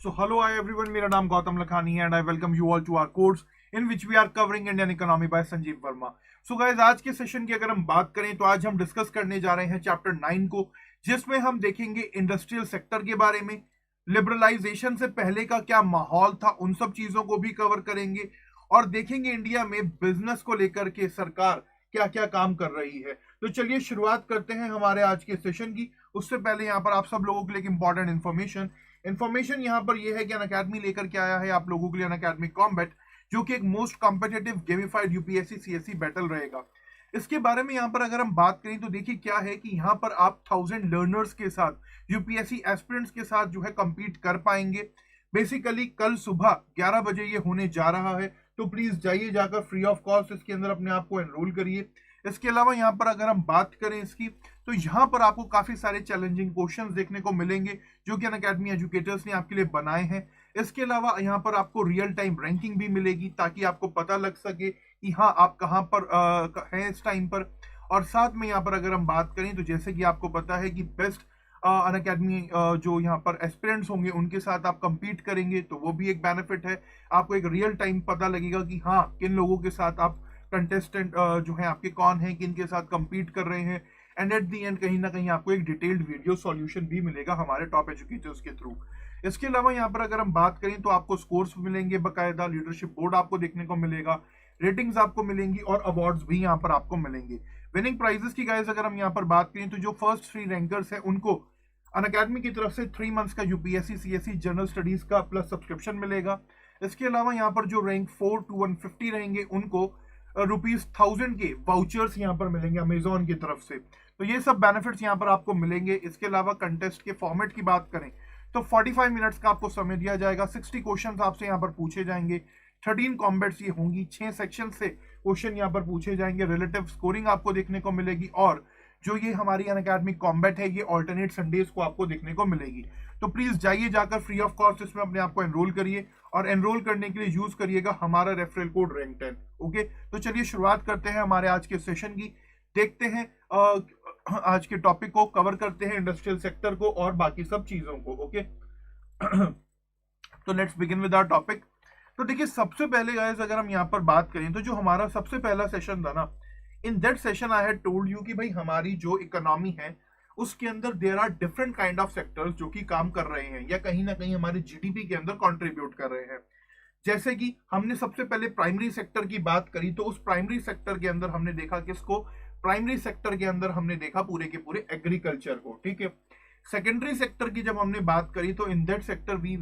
So hello hi everyone, मेरा नाम गौतम लखानी है and I welcome you all to our course in which we are covering Indian economy by Sanjeev Verma. So guys, आज के session की अगर हम बात करें तो आज हम डिस्कस करने जा रहे हैं चैप्टर 9 को, जिसमें हम देखेंगे इंडस्ट्रियल सेक्टर के बारे में, लिबरलाइजेशन से पहले का क्या माहौल था उन सब चीजों को भी कवर करेंगे और देखेंगे इंडिया में बिजनेस को लेकर के सरकार क्या क्या काम कर रही है. तो चलिए शुरुआत करते हैं हमारे आज के सेशन की. उससे पहले यहाँ पर आप सब लोगों के लिए एक इंपॉर्टेंट इन्फॉर्मेशन यहाँ पर यह है कि अनअकैडमी लेकर के आया है आप लोगों के लिए अनअकैडमी कॉम्बैट, जो कि एक most competitive gamified UPSC CSC battle रहेगा. इसके बारे में यहाँ पर अगर हम बात करें तो देखिए क्या है कि यहाँ पर आप 1000 लर्नर्स के साथ यूपीएससी एस्पिरेंट्स के साथ जो है compete कर पाएंगे. बेसिकली कल सुबह 11 बजे ये होने जा रहा है, तो प्लीज जाइए जाकर फ्री ऑफ कॉस्ट इसके अंदर अपने आप को एनरोल करिए. इसके अलावा यहाँ पर अगर हम बात करें इसकी, तो यहाँ पर आपको काफी सारे चैलेंजिंग क्वेश्चंस देखने को मिलेंगे जो कि अनअकैडमी एजुकेटर्स ने आपके लिए बनाए हैं. इसके अलावा यहाँ पर आपको रियल टाइम रैंकिंग भी मिलेगी ताकि आपको पता लग सके कि हाँ आप कहाँ पर हैं इस टाइम पर. और साथ में यहाँ पर अगर हम बात करें तो जैसे कि आपको पता है कि बेस्ट अनअकैडमी जो यहाँ पर एस्पिरेंट्स होंगे उनके साथ आप compete करेंगे, तो वो भी एक बेनिफिट है. आपको एक रियल टाइम पता लगेगा कि हाँ किन लोगों के साथ आप कंटेस्टेंट जो है आपके कौन हैं, किन के साथ compete कर रहे हैं. एंड एट दी एंड कहीं ना कहीं आपको एक डिटेल्ड वीडियो सॉल्यूशन भी मिलेगा हमारे टॉप एजुकेटर्स के थ्रू. इसके अलावा यहाँ पर अगर हम बात करें तो आपको स्कोर्स मिलेंगे बकायदा, लीडरशिप बोर्ड आपको देखने को मिलेगा, रेटिंग्स आपको मिलेंगी और अवार्ड्स भी यहाँ पर आपको मिलेंगे. विनिंग प्राइजेस की गाइस अगर हम यहाँ पर बात करें तो जो फर्स्ट 3 रैंकर्स हैं उनको अनअकैडमी की तरफ से 3 मंथ्स का यूपीएससी सीएससी जनरल स्टडीज का प्लस सब्सक्रिप्शन मिलेगा. इसके अलावा यहाँ पर जो रैंक 4 to 150 रहेंगे उनको ₹1000 के वाउचर्स यहाँ पर मिलेंगे अमेजोन की तरफ से. तो ये सब बेनिफिट्स यहाँ पर आपको मिलेंगे. इसके अलावा कंटेस्ट के फॉर्मेट की बात करें तो 45 मिनट्स का आपको समय दिया जाएगा. 60 क्वेश्चंस आपसे यहाँ पर पूछे जाएंगे. 13 कॉम्बैट्स ये होंगी. 6 सेक्शन से क्वेश्चन यहाँ पर पूछे जाएंगे. रिलेटिव स्कोरिंग आपको देखने को मिलेगी और जो ये हमारी अनअकैडमी कॉम्बैट है ये ऑल्टरनेट संडेज को आपको देखने को मिलेगी. तो प्लीज जाइए जाकर फ्री ऑफ कॉस्ट इसमें अपने आप को एनरोल करिए और एनरोल करने के लिए यूज करिएगा हमारा रेफरल कोड रैंक10. ओके, तो चलिए शुरुआत करते हैं हमारे आज के सेशन की. देखते हैं आज के टॉपिक को, कवर करते हैं इंडस्ट्रियल सेक्टर को और बाकी सब चीजों को. ओके तो let's begin with our topic. तो देखिए सबसे पहले गाइस अगर हम यहाँ पर बात करें तो जो हमारा सबसे पहला सेशन था ना, in that session I had told you कि भाई हमारी जो इकोनॉमी है उसके अंदर there are different kind of sectors जो कि काम कर रहे हैं या कहीं ना कहीं हमारे जीडीपी के अंदर कंट्रीब्यूट कर रहे हैं. जैसे कि हमने सबसे पहले प्राइमरी सेक्टर की बात करी, तो उस प्राइमरी सेक्टर के अंदर हमने देखा किसको, प्राइमरी सेक्टर के अंदर हमने देखा पूरे के पूरे एग्रीकल्चर को. ठीक है, सेकेंडरी सेक्टर की जब हमने बात करी तो in that sector we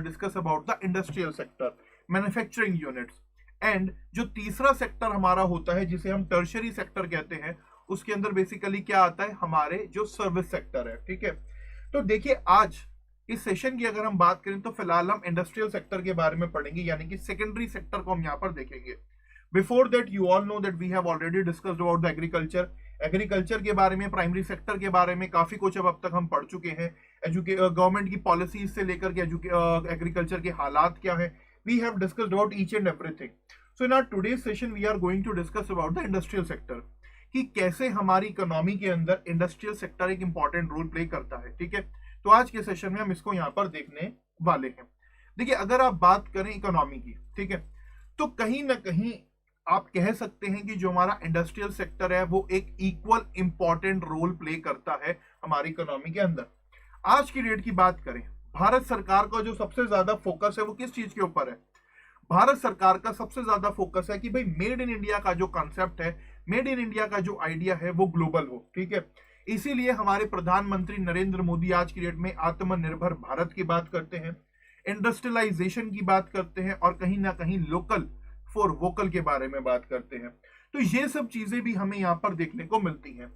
discuss about the industrial sector, manufacturing units. And जो तीसरा सेक्टर हमारा होता है जिसे हम टर्शियरी सेक्टर कहते हैं, उसके अंदर बेसिकली क्या आता है, हमारे जो सर्विस सेक्टर है. ठीक है, तो देखिए आज इस सेशन की अगर हम बात करें तो फिलहाल हम इंडस्ट्रियल सेक्टर के बारे में पढ़ेंगे, यानी कि सेकेंडरी सेक्टर को हम यहाँ पर देखेंगे. Before that you all know that we have already discussed about the agriculture. Agriculture के बारे में, प्राइमरी सेक्टर के बारे में काफी कुछ अब तक हम पढ़ चुके हैं. गवर्नमेंट की पॉलिसीज से लेकर के एग्रीकल्चर के हालात क्या है, we have discussed about each and everything. So in our today's session we are going to discuss about the industrial sector, कि कैसे हमारी इकोनॉमी के अंदर इंडस्ट्रियल सेक्टर एक इंपॉर्टेंट रोल प्ले करता है. ठीक है, तो आज के सेशन में हम इसको यहाँ पर देखने वाले हैं. देखिए अगर आप बात करें इकोनॉमी की, ठीक है, तो कहीं ना कहीं आप कह सकते हैं कि जो हमारा इंडस्ट्रियल सेक्टर है वो एक इक्वल इंपॉर्टेंट रोल प्ले करता है हमारी इकोनॉमी के अंदर. आज की डेट की बात करें, भारत सरकार का जो सबसे ज्यादा फोकस है वो किस चीज के ऊपर है, भारत सरकार का सबसे ज्यादा फोकस है कि भाई मेड इन इंडिया का जो कॉन्सेप्ट है, मेड इन इंडिया का जो आइडिया है वो ग्लोबल हो. ठीक है, इसीलिए हमारे प्रधानमंत्री नरेंद्र मोदी आज की डेट में आत्मनिर्भर भारत की बात करते हैं, इंडस्ट्रियलाइजेशन की बात करते हैं और कहीं ना कहीं लोकल फॉर वोकल के बारे में बात करते हैं. तो ये सब चीजें भी हमें यहाँ पर देखने को मिलती हैं.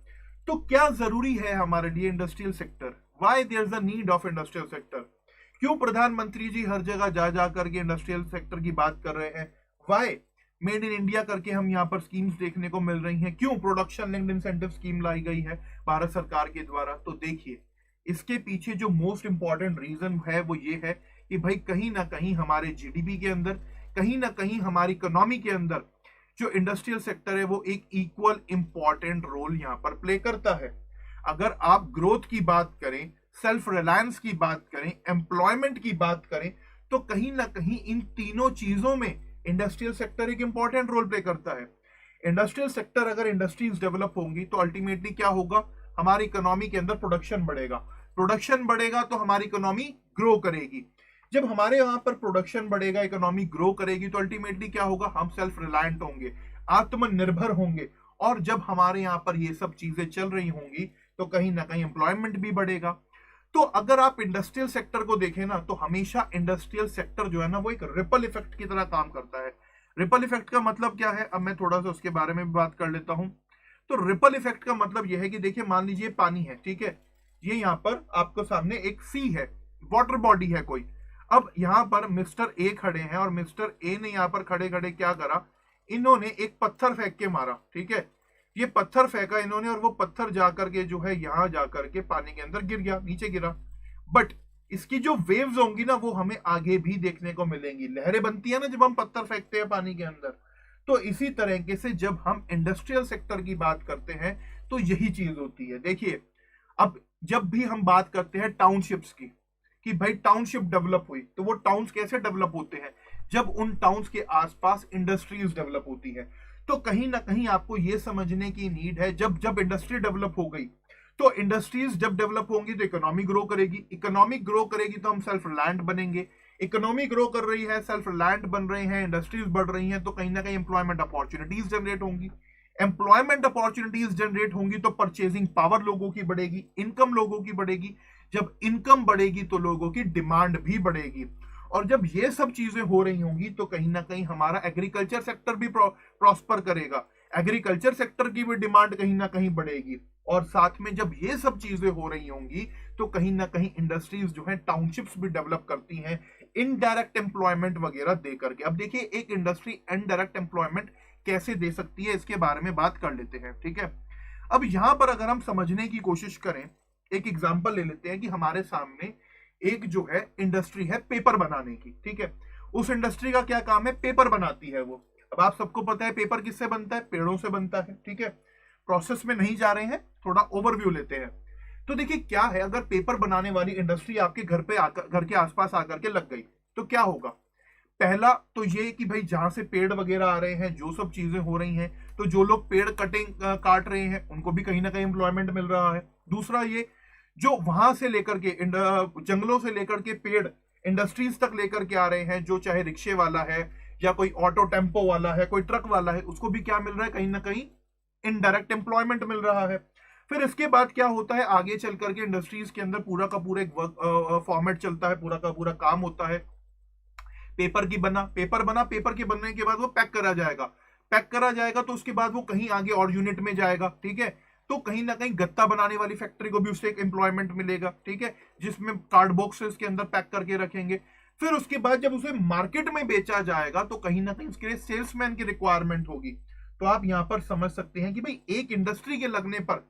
तो क्या जरूरी है हमारे लिए industrial sector, why there is a need of industrial sector, क्यों प्रधानमंत्री जी हर जगह जा जा करके इंडस्ट्रियल सेक्टर की बात कर रहे हैं, वाई मेड इन इंडिया करके हम यहाँ पर स्कीम्स देखने को मिल रही हैं, क्यों प्रोडक्शन लिंक्ड इंसेंटिव स्कीम लाई गई है भारत सरकार के द्वारा. तो देखिए इसके पीछे जो मोस्ट इंपॉर्टेंट रीजन है वो ये है कि भाई कहीं ना कहीं हमारे जीडीपी के अंदर, कहीं ना कहीं हमारी इकोनॉमी के अंदर जो इंडस्ट्रियल सेक्टर है वो एक इक्वल इंपॉर्टेंट रोल यहाँ पर प्ले करता है. अगर आप ग्रोथ की बात करें, सेल्फ रिलायंस की बात करें, एम्प्लॉयमेंट की बात करें, तो कहीं ना कहीं इन तीनों चीजों में इंडस्ट्रियल सेक्टर एक इंपॉर्टेंट रोल प्ले करता है। इंडस्ट्रियल सेक्टर, अगर इंडस्ट्रीज डेवलप होंगी तो अल्टीमेटली क्या होगा, हमारी इकोनॉमी के अंदर प्रोडक्शन बढ़ेगा, प्रोडक्शन बढ़ेगा तो हमारी इकोनॉमी ग्रो करेगी। जब हमारे यहाँ पर प्रोडक्शन बढ़ेगा, इकोनॉमी ग्रो करेगी, तो अल्टीमेटली क्या होगा, हम सेल्फ रिलायंट होंगे, आत्मनिर्भर होंगे। और जब हमारे यहाँ पर ये सब चीजें चल रही होंगी तो कहीं ना कहीं एम्प्लॉयमेंट भी बढ़ेगा। तो अगर आप इंडस्ट्रियल सेक्टर को देखें ना, तो हमेशा इंडस्ट्रियल सेक्टर जो है ना, वो एक रिपल इफेक्ट की तरह काम करता है। रिपल इफेक्ट का मतलब क्या है, अब मैं थोड़ा सा उसके बारे में भी बात कर लेता हूं। तो रिपल इफेक्ट का मतलब यह है कि देखिए, मान लीजिए पानी है, ठीक है, ये यहाँ पर आपको सामने एक सी है, वाटर बॉडी है कोई। अब यहाँ पर मिस्टर ए खड़े हैं और मिस्टर ए ने यहाँ पर खड़े खड़े क्या करा, इन्होंने एक पत्थर फेंक के मारा, ठीक है, ये पत्थर फेंका इन्होंने और वो पत्थर जाकर के जो है यहाँ जाकर के पानी के अंदर गिर गया, नीचे गिरा। बट इसकी जो वेव्स होंगी ना, वो हमें आगे भी देखने को मिलेंगी, लहरें बनती है ना जब हम पत्थर फेंकते हैं पानी के अंदर। तो इसी तरीके से जब हम इंडस्ट्रियल सेक्टर की बात करते हैं तो यही चीज होती है। देखिए, अब जब भी हम बात करते हैं टाउनशिप्स की, कि भाई टाउनशिप डेवलप हुई, तो वो टाउन्स कैसे डेवलप होते हैं, जब उन टाउन्स के आसपास इंडस्ट्रीज डेवलप होती है। तो कहीं ना कहीं आपको ये समझने की नीड है, जब जब इंडस्ट्री डेवलप हो गई, तो इंडस्ट्रीज जब डेवलप होंगी तो इकोनॉमी ग्रो करेगी, इकोनॉमी ग्रो करेगी तो हम सेल्फ रिलायंट बनेंगे, इकोनॉमी ग्रो कर रही है, सेल्फ रिलायंट बन रहे हैं, इंडस्ट्रीज बढ़ रही हैं, तो कहीं ना कहीं एम्प्लॉयमेंट अपॉर्चुनिटीज जनरेट होंगी। एम्प्लॉयमेंट अपॉर्चुनिटीज जनरेट होंगी तो परचेजिंग पावर लोगों की बढ़ेगी, इनकम लोगों की बढ़ेगी। जब इनकम बढ़ेगी तो लोगों की डिमांड भी बढ़ेगी। और जब ये सब चीजें हो रही होंगी तो कहीं ना कहीं हमारा एग्रीकल्चर सेक्टर भी प्रॉस्पर करेगा, एग्रीकल्चर सेक्टर की भी डिमांड कहीं ना कहीं बढ़ेगी। और साथ में जब ये सब चीजें हो रही होंगी तो कहीं ना कहीं इंडस्ट्रीज जो है, टाउनशिप्स भी डेवलप करती हैं, इनडायरेक्ट एम्प्लॉयमेंट वगैरह दे करके। अब देखिए, एक इंडस्ट्री इनडायरेक्ट एम्प्लॉयमेंट कैसे दे सकती है, इसके बारे में बात कर लेते हैं, ठीक है। अब यहां पर अगर हम समझने की कोशिश करें, एक एग्जांपल ले लेते हैं कि हमारे सामने एक जो है इंडस्ट्री है पेपर बनाने की, ठीक है। उस इंडस्ट्री का क्या काम है, पेपर बनाती है वो। अब आप सबको पता है पेपर किससे बनता है, पेड़ों से बनता है, ठीक है। प्रोसेस में नहीं जा रहे हैं, थोड़ा ओवरव्यू लेते हैं। तो देखिए क्या है, अगर पेपर बनाने वाली इंडस्ट्री आपके घर पे आकर, घर के आसपास आकर के लग गई, तो क्या होगा। पहला तो ये कि भाई जहां से पेड़ वगैरह आ रहे हैं, जो सब चीजें हो रही हैं, तो जो लोग पेड़ कटिंग काट रहे हैं उनको भी कहीं ना कहीं एम्प्लॉयमेंट मिल रहा है। दूसरा ये, जो वहां से लेकर के जंगलों से लेकर के पेड़ इंडस्ट्रीज तक लेकर के आ रहे हैं, जो चाहे रिक्शे वाला है या कोई ऑटो टेम्पो वाला है, कोई ट्रक वाला है, उसको भी क्या मिल रहा है, कहीं ना कहीं इनडायरेक्ट एम्प्लॉयमेंट मिल रहा है। फिर इसके बाद क्या होता है, आगे चल करके इंडस्ट्रीज के अंदर पूरा का पूरा एक वर्क फॉर्मेट चलता है, पूरा का पूरा काम होता है। पेपर की बना, पेपर बना, पेपर के बनने के बाद वो पैक करा जाएगा, पैक करा जाएगा तो उसके बाद वो कहीं आगे और यूनिट में जाएगा, ठीक है। तो कहीं ना कहीं गत्ता बनाने वाली फैक्ट्री को भी उससे एक एम्प्लॉयमेंट मिलेगा, ठीक है, जिसमें कार्ड बॉक्सेस के अंदर पैक करके रखेंगे। फिर उसके बाद जब उसे मार्केट में बेचा जाएगा तो कहीं ना कहीं उसके लिए सेल्समैन की रिक्वायरमेंट होगी। तो आप यहां पर समझ सकते हैं कि भाई एक इंडस्ट्री के लगने पर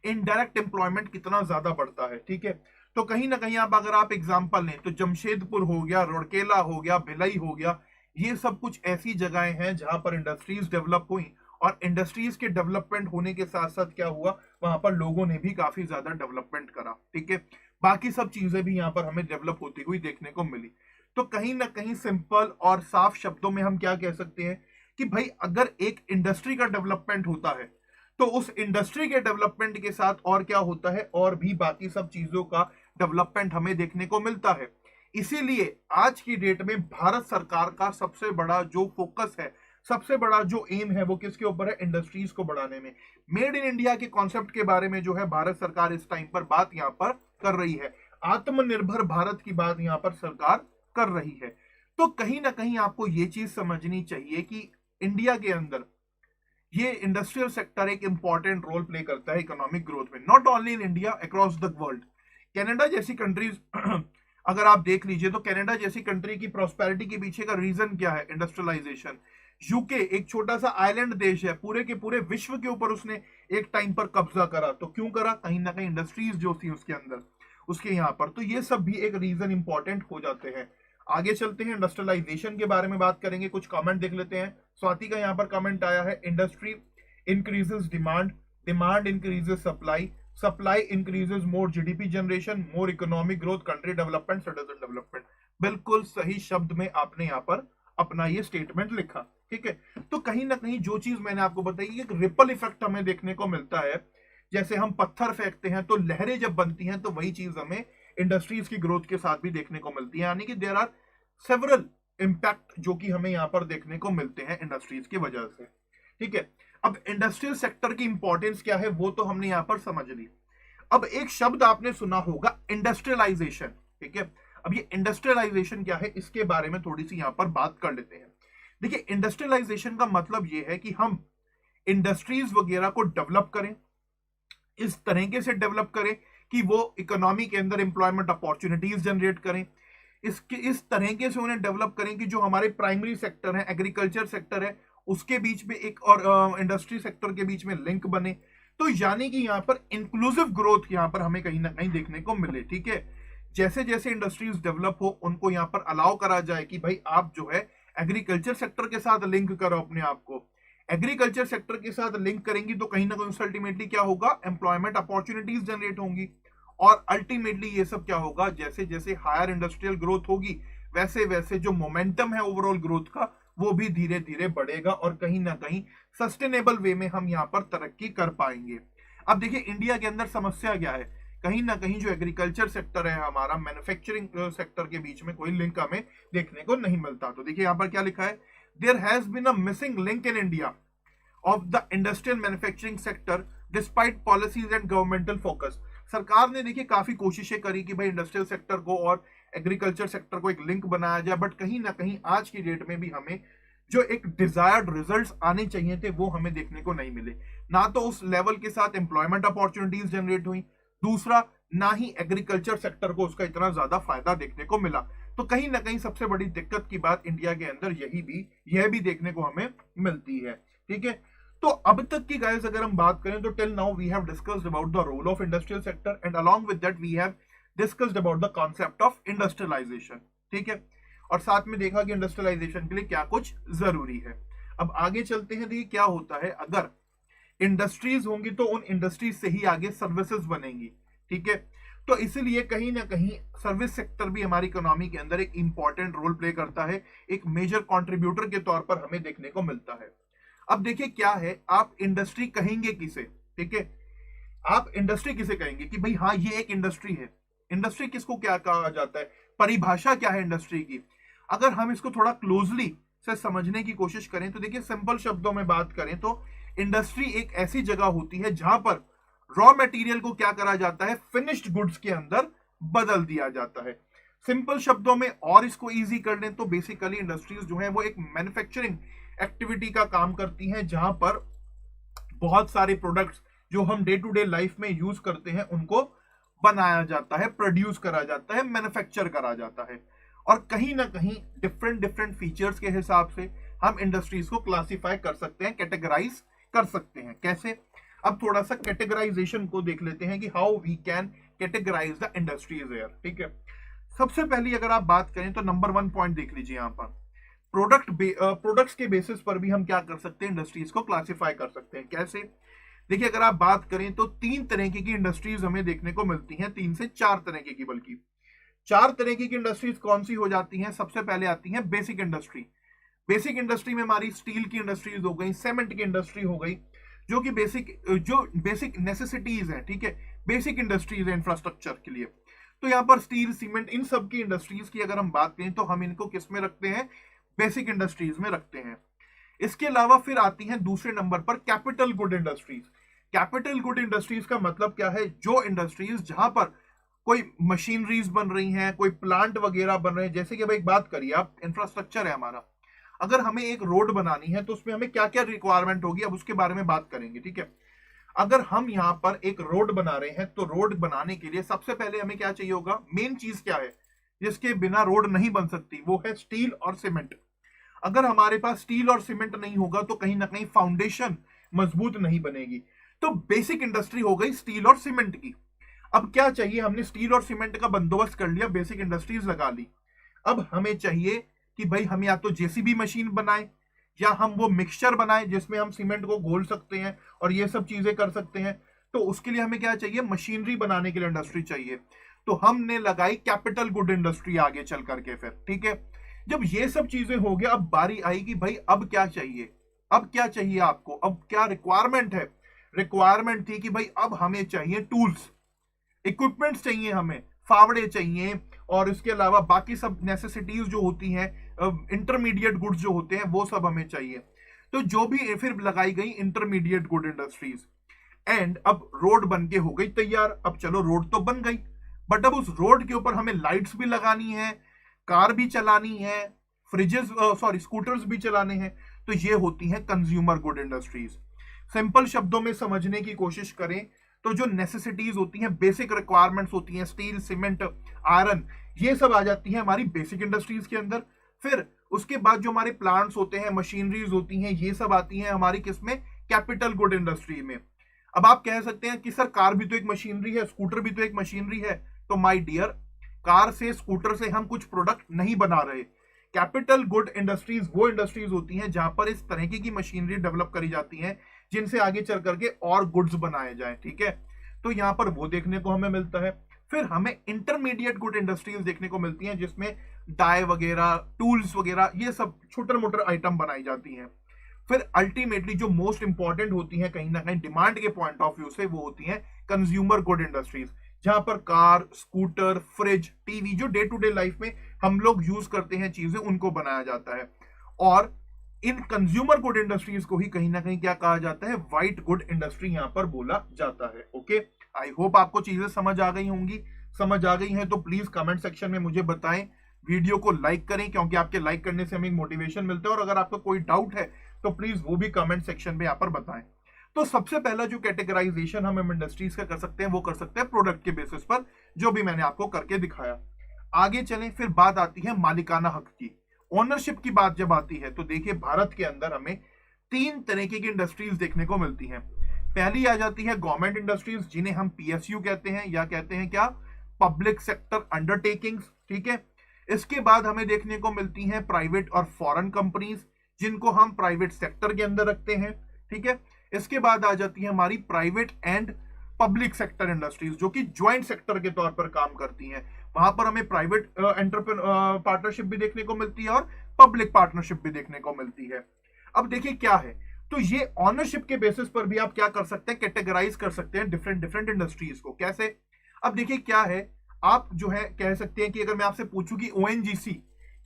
इनडायरेक्ट एम्प्लॉयमेंट कितना ज्यादा बढ़ता है, ठीक है। तो कहीं ना कहीं आप अगर आप एग्जांपल लें तो जमशेदपुर हो गया, रुड़केला हो गया, भिलाई हो गया, ये सब कुछ ऐसी जगहें हैं जहां पर इंडस्ट्रीज डेवलप हुई। और इंडस्ट्रीज के डेवलपमेंट होने के साथ साथ क्या हुआ, वहां पर लोगों ने भी काफी ज्यादा डेवलपमेंट करा, ठीक है। बाकी सब चीजें भी यहाँ पर हमें डेवलप होती हुई देखने को मिली। तो कहीं ना कहीं सिंपल और साफ शब्दों में हम क्या कह सकते हैं कि भाई अगर एक इंडस्ट्री का डेवलपमेंट होता है तो उस इंडस्ट्री के डेवलपमेंट के साथ और क्या होता है, और भी बाकी सब चीजों का डेवलपमेंट हमें देखने को मिलता है। इसीलिए आज की डेट में भारत सरकार का सबसे बड़ा जो फोकस है, सबसे बड़ा जो एम है, वो किसके ऊपर है, इंडस्ट्रीज को बढ़ाने में। मेड इन इंडिया के कॉन्सेप्ट के बारे में जो है भारत सरकार इस टाइम पर बात यहां पर कर रही है, आत्मनिर्भर भारत की बात यहां पर सरकार कर रही है। तो कहीं ना कहीं आपको ये चीज समझनी चाहिए कि इंडिया के अंदर ये इंडस्ट्रियल सेक्टर एक इंपॉर्टेंट रोल प्ले करता है इकोनॉमिक ग्रोथ में, not only in India, across the world. Canada जैसी कंट्रीज अगर आप देख लीजिए तो कनाडा जैसी कंट्री की प्रॉस्पेरिटी के पीछे का रीजन क्या है, इंडस्ट्रियलाइजेशन। यूके एक छोटा सा आइलैंड देश है, पूरे के पूरे विश्व के ऊपर उसने एक टाइम पर कब्जा करा, तो क्यों करा, कहीं ना कहीं इंडस्ट्रीज जो थी उसके अंदर, उसके यहाँ पर। तो ये सब भी एक रीजन इंपॉर्टेंट हो जाते हैं। आगे चलते हैं, इंडस्ट्रियलाइजेशन के बारे में बात करेंगे, कुछ कमेंट देख लेते हैं। स्वाति का यहाँ पर कमेंट आया है, industry increases demand, demand increases supply, supply increases more GDP generation, more economic growth, country development, citizen development. बिल्कुल सही शब्द में आपने यहाँ पर अपना ये स्टेटमेंट लिखा, ठीक है। तो कहीं ना कहीं जो चीज मैंने आपको बताई, एक रिपल इफेक्ट हमें देखने को मिलता है। जैसे हम पत्थर फेंकते हैं तो लहरें जब बनती हैं, तो वही चीज हमें इंडस्ट्रीज की ग्रोथ के साथ भी देखने को मिलती है। यानी कि देयर आर सेवरल इंपैक्ट जो कि हमें यहाँ पर देखने को मिलते हैं इंडस्ट्रीज की वजह से, ठीक है। अब इंडस्ट्रियल सेक्टर की इंपॉर्टेंस क्या है वो तो हमने यहां पर समझ ली। अब एक शब्द आपने सुना होगा, इंडस्ट्रियलाइजेशन, ठीक है। अब ये इंडस्ट्रियलाइजेशन क्या है, इसके बारे में थोड़ी सी यहां पर बात कर लेते हैं। देखिए, इंडस्ट्रियलाइजेशन का मतलब ये है कि हम इंडस्ट्रीज वगैरह को डेवलप करें, इस तरीके से डेवलप करें कि वो इकोनॉमी के अंदर एम्प्लॉयमेंट अपॉर्चुनिटीज जनरेट करें। इस तरीके से उन्हें डेवलप करें कि जो हमारे प्राइमरी सेक्टर है, एग्रीकल्चर सेक्टर है, उसके बीच में एक और इंडस्ट्री सेक्टर के बीच में लिंक बने। तो यानी कि यहाँ पर इंक्लूसिव ग्रोथ यहाँ पर हमें कहीं ना कहीं देखने को मिले, ठीक है। जैसे जैसे इंडस्ट्रीज डेवलप हो, उनको यहाँ पर अलाउ करा जाए कि भाई आप जो है एग्रीकल्चर सेक्टर के साथ लिंक करो अपने आप को। एग्रीकल्चर सेक्टर के साथ लिंक करेंगी तो कहीं ना कहीं अल्टीमेटली क्या होगा, एम्प्लॉयमेंट अपॉर्चुनिटीज जनरेट होंगी। और अल्टीमेटली ये सब क्या होगा, जैसे जैसे हायर इंडस्ट्रियल ग्रोथ होगी, वैसे वैसे जो मोमेंटम है ओवरऑल ग्रोथ का, वो भी धीरे धीरे बढ़ेगा और कहीं ना कहीं सस्टेनेबल वे में हम यहाँ पर तरक्की कर पाएंगे। अब देखिए, इंडिया के अंदर समस्या क्या है, कहीं ना कहीं जो एग्रीकल्चर सेक्टर है हमारा, मैन्युफैक्चरिंग सेक्टर के बीच में कोई लिंक हमें देखने को नहीं मिलता। तो देखिए यहाँ पर क्या लिखा है, there has been a missing link in India of the industrial manufacturing sector despite policies and governmental focus. सरकार ने देखिए काफी कोशिशें करी कि भाई इंडस्ट्रियल सेक्टर को और एग्रीकल्चर सेक्टर को एक लिंक बनाया जाए, बट कहीं ना कहीं आज की डेट में भी हमें जो एक डिजायर्ड रिजल्ट्स आने चाहिए थे वो हमें देखने को नहीं मिले। ना तो उस लेवल के साथ एम्प्लॉयमेंट अपॉर्चुनिटीज जनरेट हुई, दूसरा ना ही एग्रीकल्चर सेक्टर को उसका इतना ज्यादा फायदा देखने को मिला। तो कहीं ना कहीं सबसे बड़ी दिक्कत की बात इंडिया के अंदर यह भी देखने को हमें मिलती है, ठीक है। तो अब तक की गाइस अगर हम बात करें तो till now we have discussed about the role of industrial sector and along with that we have discussed about the concept of industrialisation, ठीक है। और साथ में देखा कि इंडस्ट्रियलाइजेशन के लिए क्या कुछ जरूरी है। अब आगे चलते हैं, देखिए क्या होता है, अगर इंडस्ट्रीज होंगी तो उन इंडस्ट्रीज से ही आगे सर्विसेज बनेंगी, ठीक है। तो इसीलिए कहीं ना कहीं सर्विस सेक्टर भी हमारी इकोनॉमी के अंदर एक इंपॉर्टेंट रोल प्ले करता है, एक मेजर कंट्रीब्यूटर के तौर पर हमें देखने को मिलता है। अब देखिए क्या है, आप इंडस्ट्री कहेंगे किसे, ठीक है, आप इंडस्ट्री किसे कहेंगे कि भाई हाँ ये एक इंडस्ट्री है। इंडस्ट्री किसको क्या कहा जाता है, परिभाषा क्या है इंडस्ट्री की। अगर हम इसको थोड़ा क्लोजली से समझने की कोशिश करें तो देखिए, सिंपल शब्दों में बात करें तो इंडस्ट्री एक ऐसी जगह होती है जहां पर रॉ मटेरियल को क्या करा जाता है, फिनिश्ड गुड्स के अंदर बदल दिया जाता है। सिंपल शब्दों में और इसको इजी कर लें तो बेसिकली इंडस्ट्रीज जो है वो एक मैन्युफैक्चरिंग एक्टिविटी का काम करती हैं, जहां पर बहुत सारे प्रोडक्ट्स जो हम डे टू डे लाइफ में यूज करते हैं उनको बनाया जाता है, प्रोड्यूस करा जाता है, मैन्युफैक्चर करा जाता है। और कहीं ना कहीं डिफरेंट डिफरेंट फीचर्स के हिसाब से हम इंडस्ट्रीज को क्लासिफाई कर सकते हैं, कैटेगराइज कर सकते हैं। कैसे, अब थोड़ा सा कैटेगराइजेशन को देख लेते हैं कि how we can categorise the industries air, ठीक है। सबसे पहली अगर आप बात करें तो नंबर 1 पॉइंट देख लीजिए, यहाँ पर प्रोडक्ट्स के बेसिस पर भी हम क्या कर सकते हैं, इंडस्ट्रीज को क्लासिफाई कर सकते हैं। कैसे, देखिए अगर आप बात करें तो 3 तरह की इंडस्ट्रीज हमें देखने को मिलती हैं, 3 से 4 तरह की, बल्कि 4 तरह की इंडस्ट्रीज कौन सी हो जाती हैं। सबसे पहले आती है बेसिक इंडस्ट्री। बेसिक इंडस्ट्री में हमारी स्टील की इंडस्ट्रीज हो गई, सीमेंट की इंडस्ट्री हो गई, जो कि बेसिक नेसेसिटीज है, ठीक है, बेसिक इंडस्ट्रीज है इंफ्रास्ट्रक्चर के लिए। तो यहाँ पर स्टील, सीमेंट, इन सब की इंडस्ट्रीज की अगर हम बात करें तो हम इनको किस में रखते हैं, बेसिक इंडस्ट्रीज में रखते हैं। इसके अलावा फिर आती हैं दूसरे नंबर पर capital good industries. Capital good industries का मतलब क्या है, जो इंडस्ट्रीज जहां पर कोई मशीनरीज बन रही हैं, कोई प्लांट वगैरह बन रहे हैं। जैसे कि अब एक बात करिए आप, इंफ्रास्ट्रक्चर है हमारा, अगर हमें एक रोड बनानी है तो उसमें हमें क्या क्या रिक्वायरमेंट होगी, अब उसके बारे में बात करेंगे, ठीक है। अगर हम यहाँ पर एक रोड बना रहे हैं तो रोड बनाने के लिए सबसे पहले हमें क्या चाहिए होगा, मेन चीज क्या है जिसके बिना रोड नहीं बन सकती, वो है स्टील और सीमेंट। अगर हमारे पास स्टील और सीमेंट नहीं होगा तो कहीं ना कहीं फाउंडेशन मजबूत नहीं बनेगी। तो बेसिक इंडस्ट्री हो गई स्टील और सीमेंट की। अब क्या चाहिए, हमने स्टील और सीमेंट का बंदोबस्त कर लिया, बेसिक इंडस्ट्रीज लगा ली। अब हमें चाहिए कि भाई हम या तो जेसीबी मशीन बनाएं या हम वो मिक्सचर बनाएं जिसमें हम सीमेंट को घोल सकते हैं और ये सब चीजें कर सकते हैं। तो उसके लिए हमें क्या चाहिए, मशीनरी बनाने के लिए इंडस्ट्री चाहिए, तो हमने लगाई कैपिटल गुड इंडस्ट्री आगे चल करके फिर, ठीक है। जब ये सब चीजें हो गया, अब बारी आई कि भाई अब क्या चाहिए, अब क्या चाहिए आपको, अब क्या रिक्वायरमेंट है। रिक्वायरमेंट थी कि भाई अब हमें चाहिए टूल्स, इक्विपमेंट्स चाहिए, हमें फावड़े चाहिए, और इसके अलावा बाकी सब नेसेसिटीज जो होती हैं, इंटरमीडिएट गुड्स जो होते हैं वो सब हमें चाहिए। तो जो भी फिर लगाई गई इंटरमीडिएट गुड इंडस्ट्रीज, एंड अब रोड बन के हो गई तैयार। अब चलो रोड तो बन गई, बट अब उस रोड के ऊपर हमें लाइट्स भी लगानी है, कार भी चलानी है, फ्रिजेस स्कूटर्स भी चलाने हैं, तो ये होती हैं कंज्यूमर गुड इंडस्ट्रीज। सिंपल शब्दों में समझने की कोशिश करें तो जो नेसेसिटीज होती हैं, बेसिक रिक्वायरमेंट्स होती हैं, स्टील, सीमेंट, आयरन, ये सब आ जाती हैं हमारी बेसिक इंडस्ट्रीज के अंदर। फिर उसके बाद जो हमारे प्लांट्स होते हैं, मशीनरीज होती हैं, ये सब आती हैं हमारी किसमें, कैपिटल गुड इंडस्ट्री में। अब आप कह सकते हैं कि सर कार भी तो एक मशीनरी है, स्कूटर भी तो एक मशीनरी है। तो माय डियर, कार से, स्कूटर से हम कुछ प्रोडक्ट नहीं बना रहे। कैपिटल गुड इंडस्ट्रीज वो इंडस्ट्रीज होती हैं जहां पर इस तरह की मशीनरी डेवलप करी जाती हैं जिनसे आगे चल करके और गुड्स बनाए जाए, ठीक है। तो यहां पर वो देखने को हमें मिलता है। फिर हमें इंटरमीडिएट गुड इंडस्ट्रीज देखने को मिलती हैं जिसमें डाई वगैरह, टूल्स वगैरह, ये सब छोटे मोटे आइटम बनाई जाती हैं। फिर अल्टीमेटली जो मोस्ट इंपॉर्टेंट होती है कहीं ना कहीं डिमांड के पॉइंट ऑफ व्यू से, वो होती है कंज्यूमर गुड इंडस्ट्रीज, जहां पर कार, स्कूटर, फ्रिज, टीवी, जो डे टू डे लाइफ में हम लोग यूज करते हैं चीजें, उनको बनाया जाता है। और इन कंज्यूमर गुड इंडस्ट्रीज को ही कहीं ना कहीं क्या कहा जाता है, व्हाइट गुड इंडस्ट्री यहां पर बोला जाता है। ओके, आई होप आपको चीजें समझ आ गई होंगी। समझ आ गई हैं तो प्लीज कमेंट सेक्शन में मुझे बताएं, वीडियो को लाइक करें, क्योंकि आपके लाइक करने से हमें मोटिवेशन मिलता है। और अगर आपको कोई डाउट है तो प्लीज वो भी कमेंट सेक्शन में यहाँ पर बताएं। तो सबसे पहला जो कैटेगराइजेशन हम इंडस्ट्रीज का कर सकते हैं वो कर सकते हैं प्रोडक्ट के बेसिस पर, जो भी मैंने आपको करके दिखाया। आगे चलें, फिर बात आती है मालिकाना हक की, ओनरशिप की बात जब आती है तो देखिए भारत के अंदर हमें 3 तरीके की इंडस्ट्रीज देखने को मिलती हैं। पहली आ जाती है गवर्नमेंट इंडस्ट्रीज, जिन्हें हम पीएसयू कहते हैं, या कहते हैं क्या, पब्लिक सेक्टर अंडरटेकिंग्स, ठीक है। इसके बाद हमें देखने को मिलती हैं प्राइवेट और फॉरेन कंपनीज, जिनको हम प्राइवेट सेक्टर के अंदर रखते हैं, ठीक है। इसके बाद आ जाती है हमारी private and public sector industries, जो कि ज्वाइंट सेक्टर के तौर पर काम करती हैं। वहां पर हमें प्राइवेट पार्टनरशिप भी देखने को मिलती है और पब्लिक पार्टनरशिप भी देखने को मिलती है। अब देखिए क्या है, तो ये ऑनरशिप के बेसिस पर भी आप क्या कर सकते हैं, कैटेगराइज कर सकते हैं डिफरेंट डिफरेंट इंडस्ट्रीज को। कैसे, अब देखिए क्या है, आप जो है कह सकते हैं कि अगर मैं आपसे पूछूं कि ओएनजीसी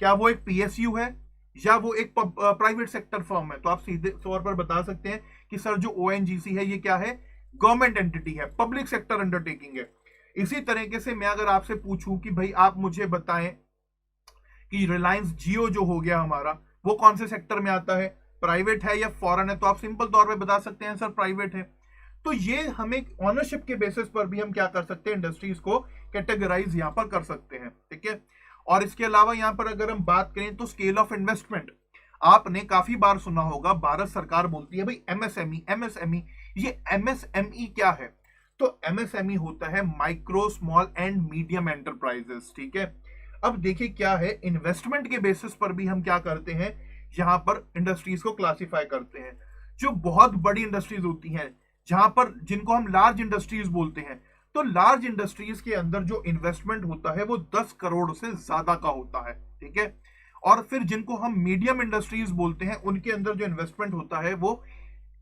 क्या वो एक पीएसयू है या वो एक प्राइवेट सेक्टर फर्म है, तो आप सीधे तौर पर बता सकते हैं कि सर जो ओएनजीसी है ये क्या है, गवर्नमेंट एंटिटी है, पब्लिक सेक्टर अंडरटेकिंग है। इसी तरीके से मैं अगर आपसे पूछूं कि भाई आप मुझे बताएं कि रिलायंस जियो जो हो गया हमारा, वो कौन से सेक्टर में आता है, प्राइवेट है या फॉरेन है, तो आप सिंपल तौर पे बता सकते हैं सर प्राइवेट है। तो ये हमें ऑनरशिप के बेसिस पर भी हम क्या कर सकते हैं, इंडस्ट्रीज को कैटेगराइज यहां पर कर सकते हैं, ठीक है। और इसके अलावा यहां पर अगर हम बात करें तो स्केल ऑफ इन्वेस्टमेंट, आपने काफी बार सुना होगा भारत सरकार बोलती है भाई एमएसएमई एमएसएमई। ये एमएसएमई क्या है, तो एमएसएमई होता है micro small and medium enterprises, ठीक है। अब देखिए क्या है, इन्वेस्टमेंट के बेसिस पर भी हम क्या करते हैं, यहां पर इंडस्ट्रीज को क्लासिफाई करते हैं। जो बहुत बड़ी इंडस्ट्रीज होती हैं, जहां पर जिनको हम लार्ज इंडस्ट्रीज बोलते हैं, तो लार्ज इंडस्ट्रीज के अंदर जो इन्वेस्टमेंट होता है वो 10 करोड़ से ज्यादा का होता है, ठीक है। और फिर जिनको हम मीडियम इंडस्ट्रीज बोलते हैं, उनके अंदर जो इन्वेस्टमेंट होता है वो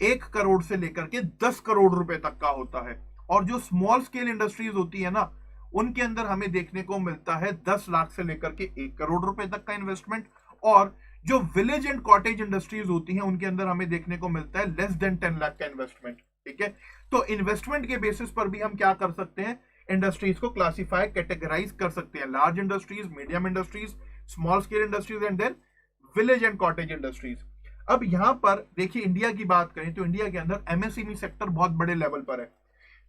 1 करोड़ से लेकर के 10 करोड़ रुपए तक का होता है। और जो स्मॉल स्केल इंडस्ट्रीज होती है ना, उनके अंदर हमें देखने को मिलता है 10 लाख से लेकर के 1 करोड़ रुपए तक का इन्वेस्टमेंट। और जो विलेज एंड कॉटेज इंडस्ट्रीज होती हैं, उनके अंदर हमें देखने को मिलता है लेस देन 10 लाख का इन्वेस्टमेंट, ठीक है। तो इन्वेस्टमेंट के बेसिस पर भी हम क्या कर सकते हैं, इंडस्ट्रीज को क्लासिफाई, कैटेगराइज कर सकते हैं, large industries, medium industries, small scale industries and then village and cottage industries. अब यहां पर देखिए इंडिया की बात करें तो इंडिया के अंदर एमएसएमई सेक्टर बहुत बड़े लेवल पर है,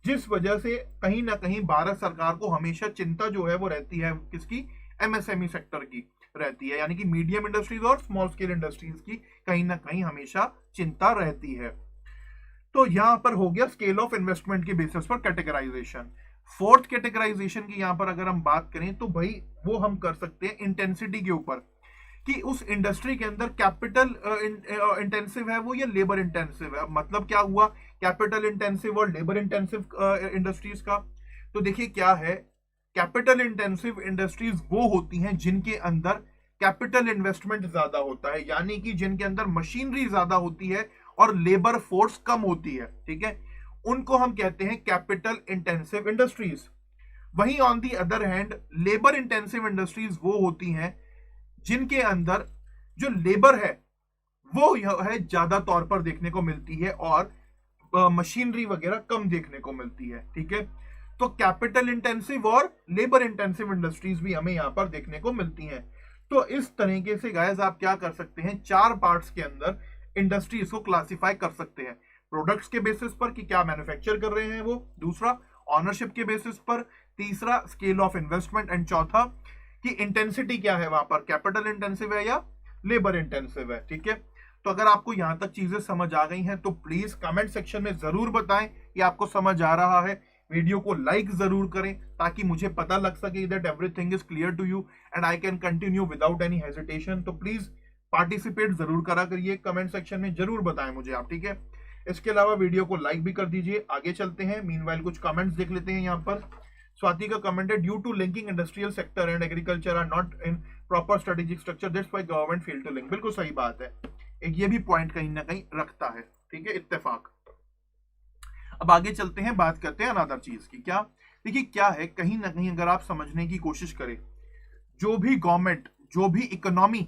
जिस वजह से कहीं ना कहीं भारत सरकार को हमेशा चिंता जो है वो रहती है किसकी, एमएसएमई सेक्टर की रहती है, यानी कि मीडियम इंडस्ट्रीज और स्मॉल स्केल इंडस्ट्रीज की कहीं ना कहीं हमेशा चिंता रहती है। तो यहां पर हो गया स्केल ऑफ इन्वेस्टमेंट के बेसिस पर कैटेगराइजेशन। फोर्थ कैटेगराइजेशन की यहां पर अगर हम बात करें तो भाई वो हम कर सकते हैं इंटेंसिटी के ऊपर, कि उस इंडस्ट्री के अंदर कैपिटल इंटेंसिव है वो या लेबर इंटेंसिव है। मतलब क्या हुआ, कैपिटल इंटेंसिव और लेबर इंटेंसिव इंडस्ट्रीज का। तो देखिए क्या है, कैपिटल इंटेंसिव इंडस्ट्रीज वो होती हैं जिनके अंदर कैपिटल इन्वेस्टमेंट ज्यादा होता है, यानी कि जिनके अंदर मशीनरी ज्यादा होती है और लेबर फोर्स कम होती है, ठीक है, उनको हम कहते हैं कैपिटल इंटेंसिव इंडस्ट्रीज। वहीं on the other hand labour intensive industries वो होती हैं जिनके अंदर जो लेबर है वो यह है ज्यादा तौर पर देखने को मिलती है और मशीनरी वगैरह कम देखने को मिलती है, ठीक है। तो कैपिटल इंटेंसिव और लेबर इंटेंसिव इंडस्ट्रीज भी हमें यहां पर देखने को मिलती हैं। तो इस तरीके से गाइस आप क्या कर सकते हैं, चार पार्ट्स के अंदर इंडस्ट्रीज को क्लासिफाई कर सकते हैं। प्रोडक्ट्स के बेसिस पर कि क्या मैन्युफैक्चर कर रहे हैं वो, दूसरा ऑनरशिप के बेसिस पर, तीसरा स्केल ऑफ इन्वेस्टमेंट, एंड चौथा कि इंटेंसिटी क्या है वहां पर, कैपिटल इंटेंसिव है या लेबर इंटेंसिव है, ठीक है। तो अगर आपको यहां तक चीजें समझ आ गई हैं तो प्लीज कमेंट सेक्शन में जरूर बताएं कि आपको समझ आ रहा है। वीडियो को लाइक जरूर करें ताकि मुझे पता लग सके that everything is clear to you and I can continue without any hesitation. तो प्लीज पार्टिसिपेट जरूर करा करिए, कमेंट सेक्शन में जरूर बताएं मुझे आप, ठीक है। इसके अलावा वीडियो को लाइक भी कर दीजिए। आगे चलते हैं, मीनवाइल कुछ कमेंट्स देख लेते हैं। यहाँ पर स्वाति का कमेंट है, due to linking industrial sector and agriculture are not in proper strategic structure, that's why government fail to link. बिल्कुल सही बात है, एक ये भी पॉइंट कहीं ना कहीं रखता है, ठीक है, इत्तेफाक। अब आगे चलते हैं, बात करते हैं अनदर चीज की। क्या देखिए क्या है, कहीं ना कहीं अगर आप समझने की कोशिश करें, जो भी गवर्नमेंट, जो भी इकोनॉमी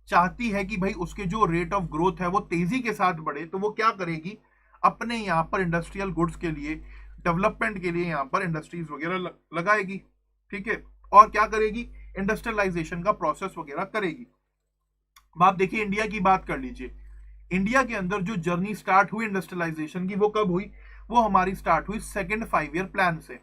चाहती है कि भाई उसके जो रेट ऑफ ग्रोथ है वो तेजी के साथ बढ़े, तो वो क्या करेगी, अपने यहाँ पर इंडस्ट्रियल गुड्स के लिए, डेवलपमेंट के लिए यहाँ पर इंडस्ट्रीज वगैरह लगाएगी, ठीक है, और क्या करेगी, इंडस्ट्रियलाइजेशन का प्रोसेस वगैरह करेगी। अब आप देखिए इंडिया की बात कर लीजिए, इंडिया के अंदर जो जर्नी स्टार्ट हुई इंडस्ट्रियलाइजेशन की वो कब हुई, वो हमारी स्टार्ट हुई सेकेंड 5 ईयर प्लान से।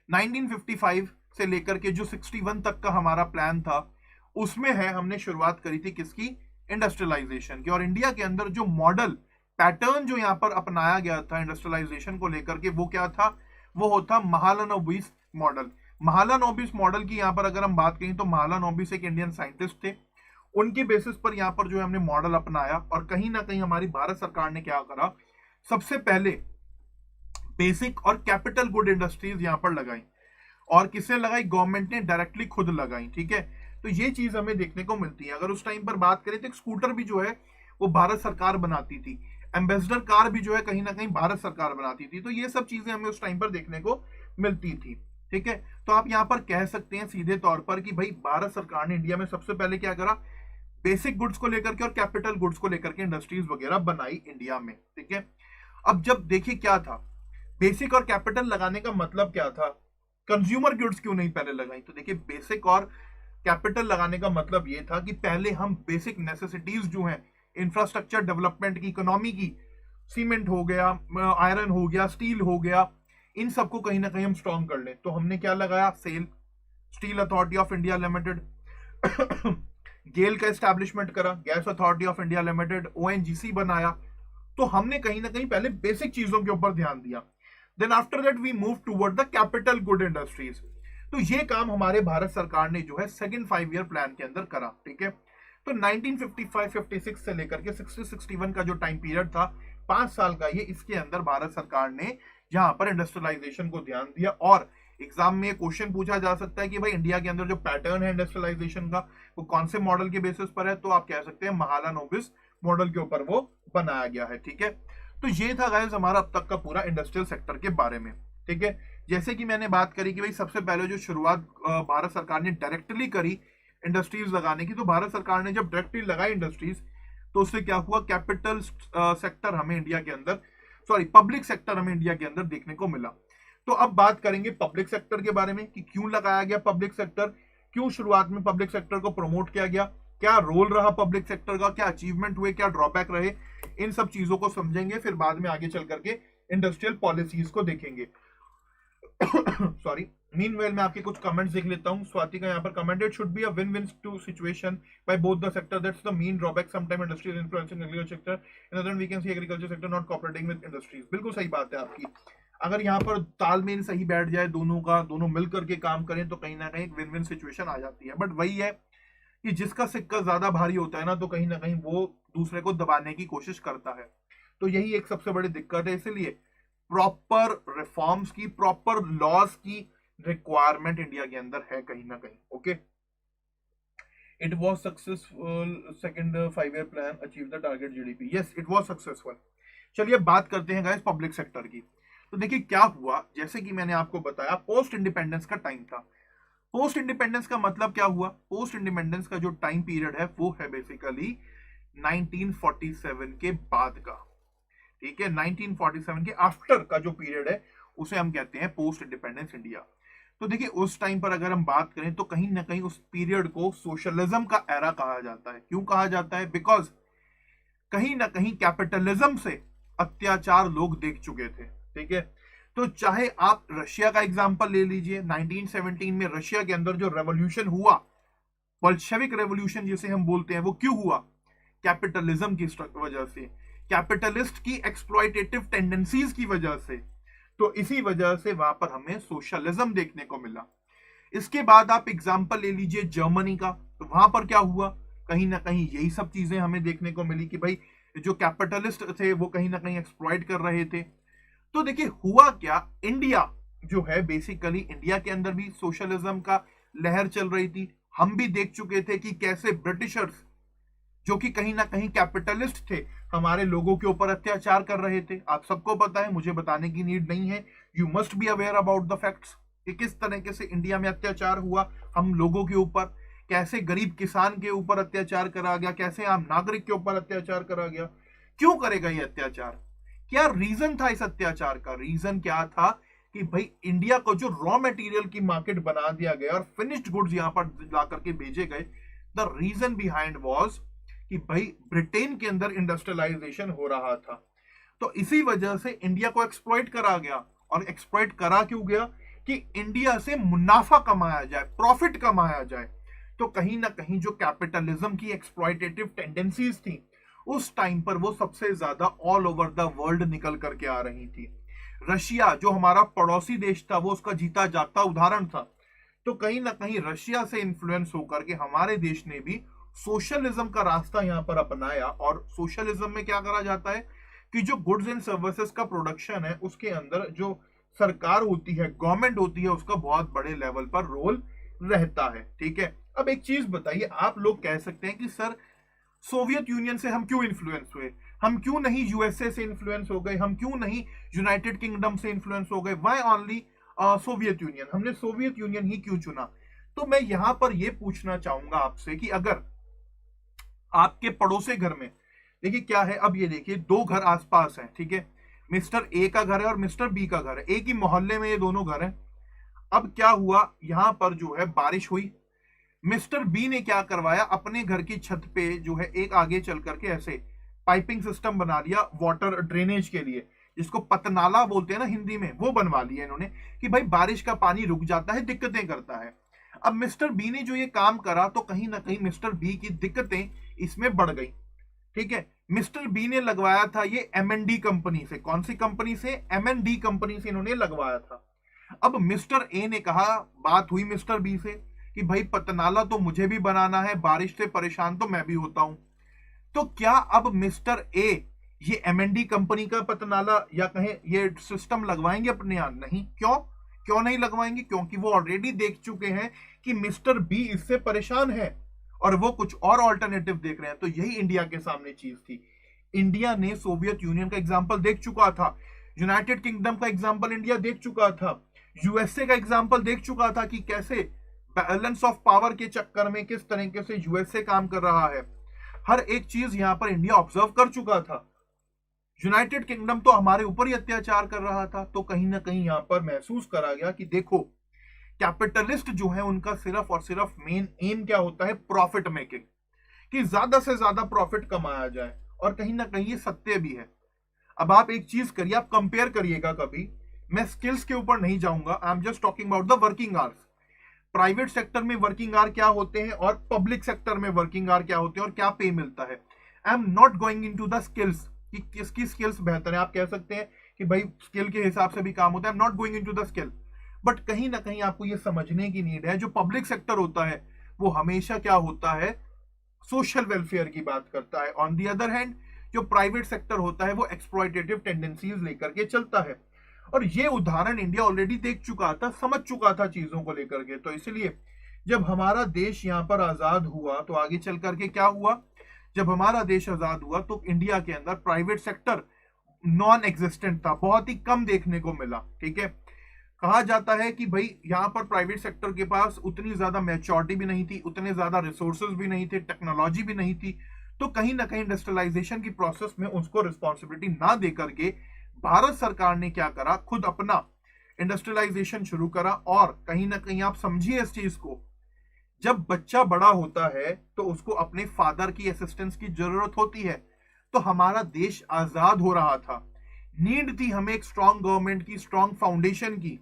1955 से लेकर के जो 61 तक का हमारा प्लान था उसमें है हमने शुरुआत करी थी किसकी, इंडस्ट्रियलाइजेशन की। और इंडिया के अंदर जो मॉडल पैटर्न जो यहां पर अपनाया गया था इंडस्ट्रियलाइजेशन को लेकर के, वो क्या था, वो होता महालनोबिस मॉडल। महालनोबिस मॉडल की यहां पर अगर हम बात करें तो महालनोबिस एक इंडियन साइंटिस्ट थे, उनके बेसिस पर यहां पर जो है हमने मॉडल अपनाया। और कहीं ना कहीं हमारी भारत सरकार ने क्या करा, सबसे पहले बेसिक और कैपिटल गुड इंडस्ट्रीज यहां पर लगाई। और किसने लगाई, गवर्नमेंट ने डायरेक्टली खुद लगाई, ठीक है। तो ये चीज हमें देखने को मिलती है। अगर उस टाइम पर बात करें तो एक स्कूटर भी जो है वो भारत सरकार बनाती थी, एम्बेसडर कार भी जो है कहीं ना कहीं भारत सरकार बनाती थी। तो ये सब चीजें हमें उस टाइम पर देखने को मिलती थी, ठीक है। तो आप यहां पर कह सकते हैं सीधे तौर पर कि भाई भारत सरकार ने इंडिया में सबसे पहले क्या करा, बेसिक गुड्स को लेकर के और कैपिटल गुड्स को लेकर के इंडस्ट्रीज वगैरह बनाई इंडिया में, ठीक है। अब जब देखिए क्या था, बेसिक और कैपिटल लगाने का मतलब क्या था, कंज्यूमर गुड्स क्यों नहीं पहले लगाई। तो देखिए बेसिक और कैपिटल लगाने का मतलब यह था कि पहले हम बेसिक नेसेसिटीज जो हैं इंफ्रास्ट्रक्चर डेवलपमेंट की, इकोनॉमी की, सीमेंट हो गया, आयरन हो गया, स्टील हो गया, इन सबको कहीं ना कहीं हम स्ट्रॉन्ग कर लें। तो हमने क्या लगाया, SAIL, steel authority of India limited, GAIL का एस्टैब्लिशमेंट करा, gas authority of India limited, ONGC बनाया। तो हमने कहीं ना कहीं पहले बेसिक चीजों के ऊपर ध्यान दिया। Then after that we move toward the capital good industries. तो ये काम हमारे भारत सरकार ने जो है सेकंड 5 ईयर प्लान के अंदर करा, ठीक है। तो 1955-56 से लेकर के 60-61 का जो टाइम पीरियड था, 5 साल का ये, इसके अंदर भारत सरकार ने यहां पर इंडस्ट्रियलाइजेशन को ध्यान दिया। और एग्जाम में क्वेश्चन पूछा जा सकता है कि भाई इंडिया के अंदर जो पैटर्न है इंडस्ट्रियलाइजेशन का वो कौन से मॉडल के बेसिस पर है, तो आप कह सकते हैं महालनोबिस मॉडल के ऊपर वो बनाया गया है, ठीक है। तो ये था गाइस हमारा अब तक का पूरा इंडस्ट्रियल सेक्टर के बारे में, ठीक है। जैसे कि मैंने बात करी कि भाई सबसे पहले जो शुरुआत भारत सरकार ने डायरेक्टली करी इंडस्ट्रीज लगाने की, तो भारत सरकार ने जब डायरेक्टली लगाई इंडस्ट्रीज तो उससे क्या हुआ, कैपिटल सेक्टर हमें इंडिया के अंदर, सॉरी पब्लिक सेक्टर हमें इंडिया के अंदर देखने को मिला। तो अब बात करेंगे पब्लिक सेक्टर के बारे में कि क्यों लगाया गया पब्लिक सेक्टर, क्यों शुरुआत में पब्लिक सेक्टर को प्रमोट किया गया, क्या रोल रहा पब्लिक सेक्टर का, क्या अचीवमेंट हुए, क्या ड्रॉबैक रहे, इन सब चीजों को समझेंगे। फिर बाद में आगे चल करके इंडस्ट्रियल पॉलिसीज को देखेंगे। सॉरी, मीनवेल मैं आपके कुछ कमेंट्स देख लेता हूं। स्वाति का यहाँ पर comment, it should be a win win to situation by both the sector, that's the main drawback sometime industry is influencing agriculture sector, in other we can see agriculture sector not cooperating with industries. बिल्कुल सही बात है आपकी। अगर यहाँ पर तालमेल सही बैठ जाए दोनों का, दोनों मिल करके काम करें तो कहीं ना कहीं विन विन सिचुएशन आ जाती है। बट वही है कि जिसका सिक्का ज्यादा भारी होता है ना, तो कहीं ना कहीं वो दूसरे को दबाने की कोशिश करता है। तो यही एक सबसे बड़ी दिक्कत है। इसलिए प्रॉपर रिफॉर्म्स की, प्रॉपर लॉज की रिक्वायरमेंट इंडिया के अंदर है कहीं ना कहीं। Okay, it was successful, second 5 year plan achieve the target GDP, yes it was successful. चलिए बात करते हैं गाइस पब्लिक सेक्टर की। तो देखिए क्या हुआ, जैसे कि मैंने आपको बताया पोस्ट इंडिपेंडेंस का टाइम था। पोस्ट इंडिपेंडेंस का मतलब क्या हुआ, पोस्ट इंडिपेंडेंस का जो टाइम पीरियड है वो है बेसिकली 1947 के बाद का। ठीक है, 1947 के आफ्टर का जो पीरियड है उसे हम कहते हैं पोस्ट इंडिपेंडेंस इंडिया। तो देखिए उस टाइम पर अगर हम बात करें तो कहीं ना कहीं उस पीरियड को सोशलिज्म का एरा कहा जाता है। क्यों कहा जाता है, बिकॉज कहीं ना कहीं कैपिटलिज्म से अत्याचार लोग देख चुके थे। ठीक है, तो चाहे आप रशिया का एग्जांपल ले लीजिए, 1917 में रशिया के अंदर जो रेवोल्यूशन हुआ, बल्शेविक रेवोल्यूशन जिसे हम बोलते हैं, वो क्यों हुआ, कैपिटलिज्म की वजह से, कैपिटलिस्ट की एक्सप्लॉयटेटिव टेंडेंसीज की वजह से। तो इसी वजह से वहां पर हमें सोशलिज्म देखने को मिला। इसके बाद आप एग्जांपल ले लीजिए जर्मनी का, तो वहां पर क्या हुआ, कहीं ना कहीं यही सब चीजें हमें देखने को मिली कि भाई जो कैपिटलिस्ट थे वो कहीं ना कहीं एक्सप्लॉइट कर रहे थे। तो देखिए हुआ क्या, इंडिया जो है बेसिकली इंडिया के अंदर भी सोशलिज्म का लहर चल रही थी। हम भी देख चुके थे कि कैसे ब्रिटिशर्स जो कि कहीं ना कहीं कैपिटलिस्ट थे हमारे लोगों के ऊपर अत्याचार कर रहे थे। आप सबको पता है, मुझे बताने की नीड नहीं है, you must be aware about the facts कि किस तरीके से इंडिया में अत्याचार हुआ हम लोगों के ऊपर, कैसे गरीब किसान के ऊपर अत्याचार करा गया, कैसे आम नागरिक के ऊपर अत्याचार करा गया। क्यों करेगा ये अत्याचार, क्या रीजन था इस अत्याचार का, रीजन क्या था कि भाई इंडिया को जो रॉ मटेरियल की मार्केट बना दिया गया और फिनिश्ड गुड्स यहां पर ला करके भेजे गए, द रीजन बिहाइंड वाज कि भाई ब्रिटेन के अंदर इंडस्ट्रियलाइजेशन हो रहा था। तो इसी वजह से इंडिया को एक्सप्लॉइट करा गया। और एक्सप्लॉइट करा क्यों गया, कि इंडिया से मुनाफा कमाया जाए, प्रॉफिट कमाया जाए। तो कहीं ना कहीं जो कैपिटलिज्म की एक्सप्लॉइटेटिव टेंडेंसीज थी उस टाइम पर वो सबसे ज्यादा ऑल ओवर द वर्ल्ड निकल करके आ रही थी। रशिया जो हमारा पड़ोसी देश था वो उसका जीता जागता उदाहरण था। तो कहीं ना कहीं रशिया से इन्फ्लुएंस होकर के हमारे देश ने भी सोशलिज्म का रास्ता यहां पर अपनाया। और सोशलिज्म में क्या करा जाता है कि जो गुड्स एंड सर्विसेज का प्रोडक्शन है उसके अंदर जो सरकार होती है, गवर्नमेंट होती है, उसका बहुत बड़े लेवल पर रोल रहता है। ठीक है, अब एक चीज बताइए, आप लोग कह सकते हैं कि सर सोवियत यूनियन से हम क्यों इन्फ्लुएंस हुए, हम क्यों नहीं यूएसए से इन्फ्लुएंस हो गए, हम क्यों नहीं यूनाइटेड किंगडम से इन्फ्लुएंस हो गए, व्हाई ओनली सोवियत यूनियन, हमने सोवियत यूनियन ही क्यों चुना। तो मैं यहां पर यह पूछना चाहूंगा आपसे कि अगर आपके पड़ोसी घर में, देखिए क्या है, अब ये देखिए दो घर आसपास हैं, ठीक है, मिस्टर ए का घर है और मिस्टर बी का घर है, एक ही मोहल्ले में ये दोनों घर हैं। अब क्या हुआ, यहां पर जो है बारिश हुई, मिस्टर बी ने क्या करवाया, अपने घर की छत पे जो है एक आगे चल करके ऐसे पाइपिंग सिस्टम बना लिया वाटर ड्रेनेज के लिए, जिसको पतनाला बोलते हैं ना हिंदी में, वो बनवा लिया इन्होंने कि भाई बारिश का पानी रुक जाता है, दिक्कतें करता है। अब मिस्टर बी ने जो ये काम करा तो कहीं ना कहीं मिस्टर बी की दिक्कतें इसमें बढ़ गई। ठीक है, मिस्टर बी ने लगवाया था ये एमएनडी कंपनी से, कौन सी कंपनी से, एमएनडी कंपनी से इन्होंने लगवाया था। अब मिस्टर ए ने कहा, बात हुई मिस्टर बी से कि भाई पतनाला तो मुझे भी बनाना है, बारिश से परेशान तो मैं भी होता हूं। तो क्या अब मिस्टर ए ये एमएनडी कंपनी का पतनाला या कहें ये सिस्टम लगवाएंगे अपने यहां, नहीं, क्यों क्यों नहीं लगवाएंगे, क्योंकि वो ऑलरेडी देख चुके हैं कि मिस्टर बी इससे परेशान है और वो कुछ और ऑल्टरनेटिव देख रहे हैं। तो यही इंडिया के सामने चीज थी। इंडिया ने सोवियत यूनियन का एग्जाम्पल देख चुका था, यूनाइटेड किंगडम का एग्जाम्पल इंडिया देख चुका था, यूएसए का एग्जाम्पल देख चुका था कि कैसे बैलेंस ऑफ पावर के चक्कर में किस तरीके से यूएसए काम कर रहा है। हर एक चीज यहां पर इंडिया ऑब्जर्व कर चुका था। यूनाइटेड किंगडम तो हमारे ऊपर ही अत्याचार कर रहा था। तो कहीं ना कहीं यहां पर महसूस करा गया कि देखो कैपिटलिस्ट जो है उनका सिर्फ और सिर्फ मेन एम क्या होता है, प्रॉफिट मेकिंग, कि ज्यादा से ज्यादा प्रॉफिट कमाया जाए। और कहीं ना कहीं ये सत्य भी है। अब आप एक चीज करिए, आप कंपेयर करिएगा कभी, मैं स्किल्स के ऊपर नहीं जाऊंगा, I am just talking about the working hours. Private sector में वर्किंग आवर क्या होते हैं और पब्लिक सेक्टर में वर्किंग आवर क्या होते हैं और क्या पे मिलता है। I am not going into the skills कि किसकी स्किल्स बेहतर है। आप कह सकते हैं कि भाई स्किल के हिसाब से भी काम होता है, I am not going into the skill, but कहीं ना कहीं आपको ये समझने की नीड है, जो पब्लिक सेक्टर होता है वो हमेशा क्या होता है, सोशल वेलफेयर की बात करता है। ऑन दी अदर हैंड जो प्राइवेट सेक्टर होता है वो एक्सप्लॉयटेटिव टेंडेंसीज लेकर के चलता है। और ये उदाहरण इंडिया ऑलरेडी देख चुका था, समझ चुका था चीजों को लेकर के। तो इसलिए जब हमारा देश यहाँ पर आजाद हुआ तो आगे चल करके क्या हुआ, जब हमारा देश आजाद हुआ तो इंडिया के अंदर प्राइवेट सेक्टर नॉन एग्जिस्टेंट था, बहुत ही कम देखने को मिला। ठीक है, कहा जाता है कि भाई यहाँ पर प्राइवेट सेक्टर के पास उतनी ज्यादा मैच्योरिटी भी नहीं थी, उतने ज्यादा रिसोर्सेज भी नहीं थे, टेक्नोलॉजी भी नहीं थी। तो कहीं ना कहीं इंडस्ट्रियलाइजेशन की प्रोसेस में उसको रिस्पॉन्सिबिलिटी ना दे करके भारत सरकार ने क्या करा, खुद अपना इंडस्ट्रियलाइजेशन शुरू करा। और कहीं ना कहीं आप समझिए इस चीज को, जब बच्चा बड़ा होता है तो उसको अपने फादर की असिस्टेंस की जरूरत होती है। तो हमारा देश आजाद हो रहा था, नीड थी हमें एक स्ट्रांग गवर्नमेंट की, स्ट्रांग फाउंडेशन की।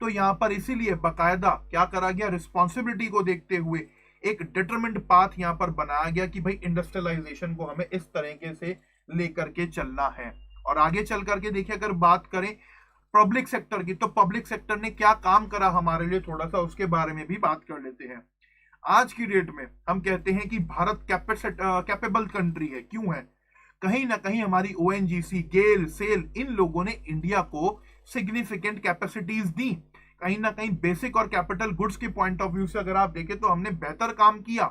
तो यहां पर इसीलिए बकायदा क्या करा गया, रिस्पॉन्सिबिलिटी को देखते हुए एक डिटरमिन्ड पाथ यहां पर बनाया गया कि भाई इंडस्ट्रियलाइजेशन को हमें इस तरीके से लेकर के चलना है। और आगे चल करके देखिए, अगर बात करें पब्लिक सेक्टर की, तो पब्लिक सेक्टर ने क्या काम करा हमारे लिए, थोड़ा सा उसके बारे में भी बात कर लेते हैं। आज की डेट में हम कहते हैं कि भारत कैपेबल कंट्री है। क्यों है, कहीं ना कहीं हमारी ओएनजीसी, गेल, सेल, इन लोगों ने इंडिया को सिग्निफिकेंट कैपेसिटीज दी। कहीं ना कहीं बेसिक और कैपिटल गुड्स के पॉइंट ऑफ व्यू से अगर आप देखें तो हमने बेहतर काम किया।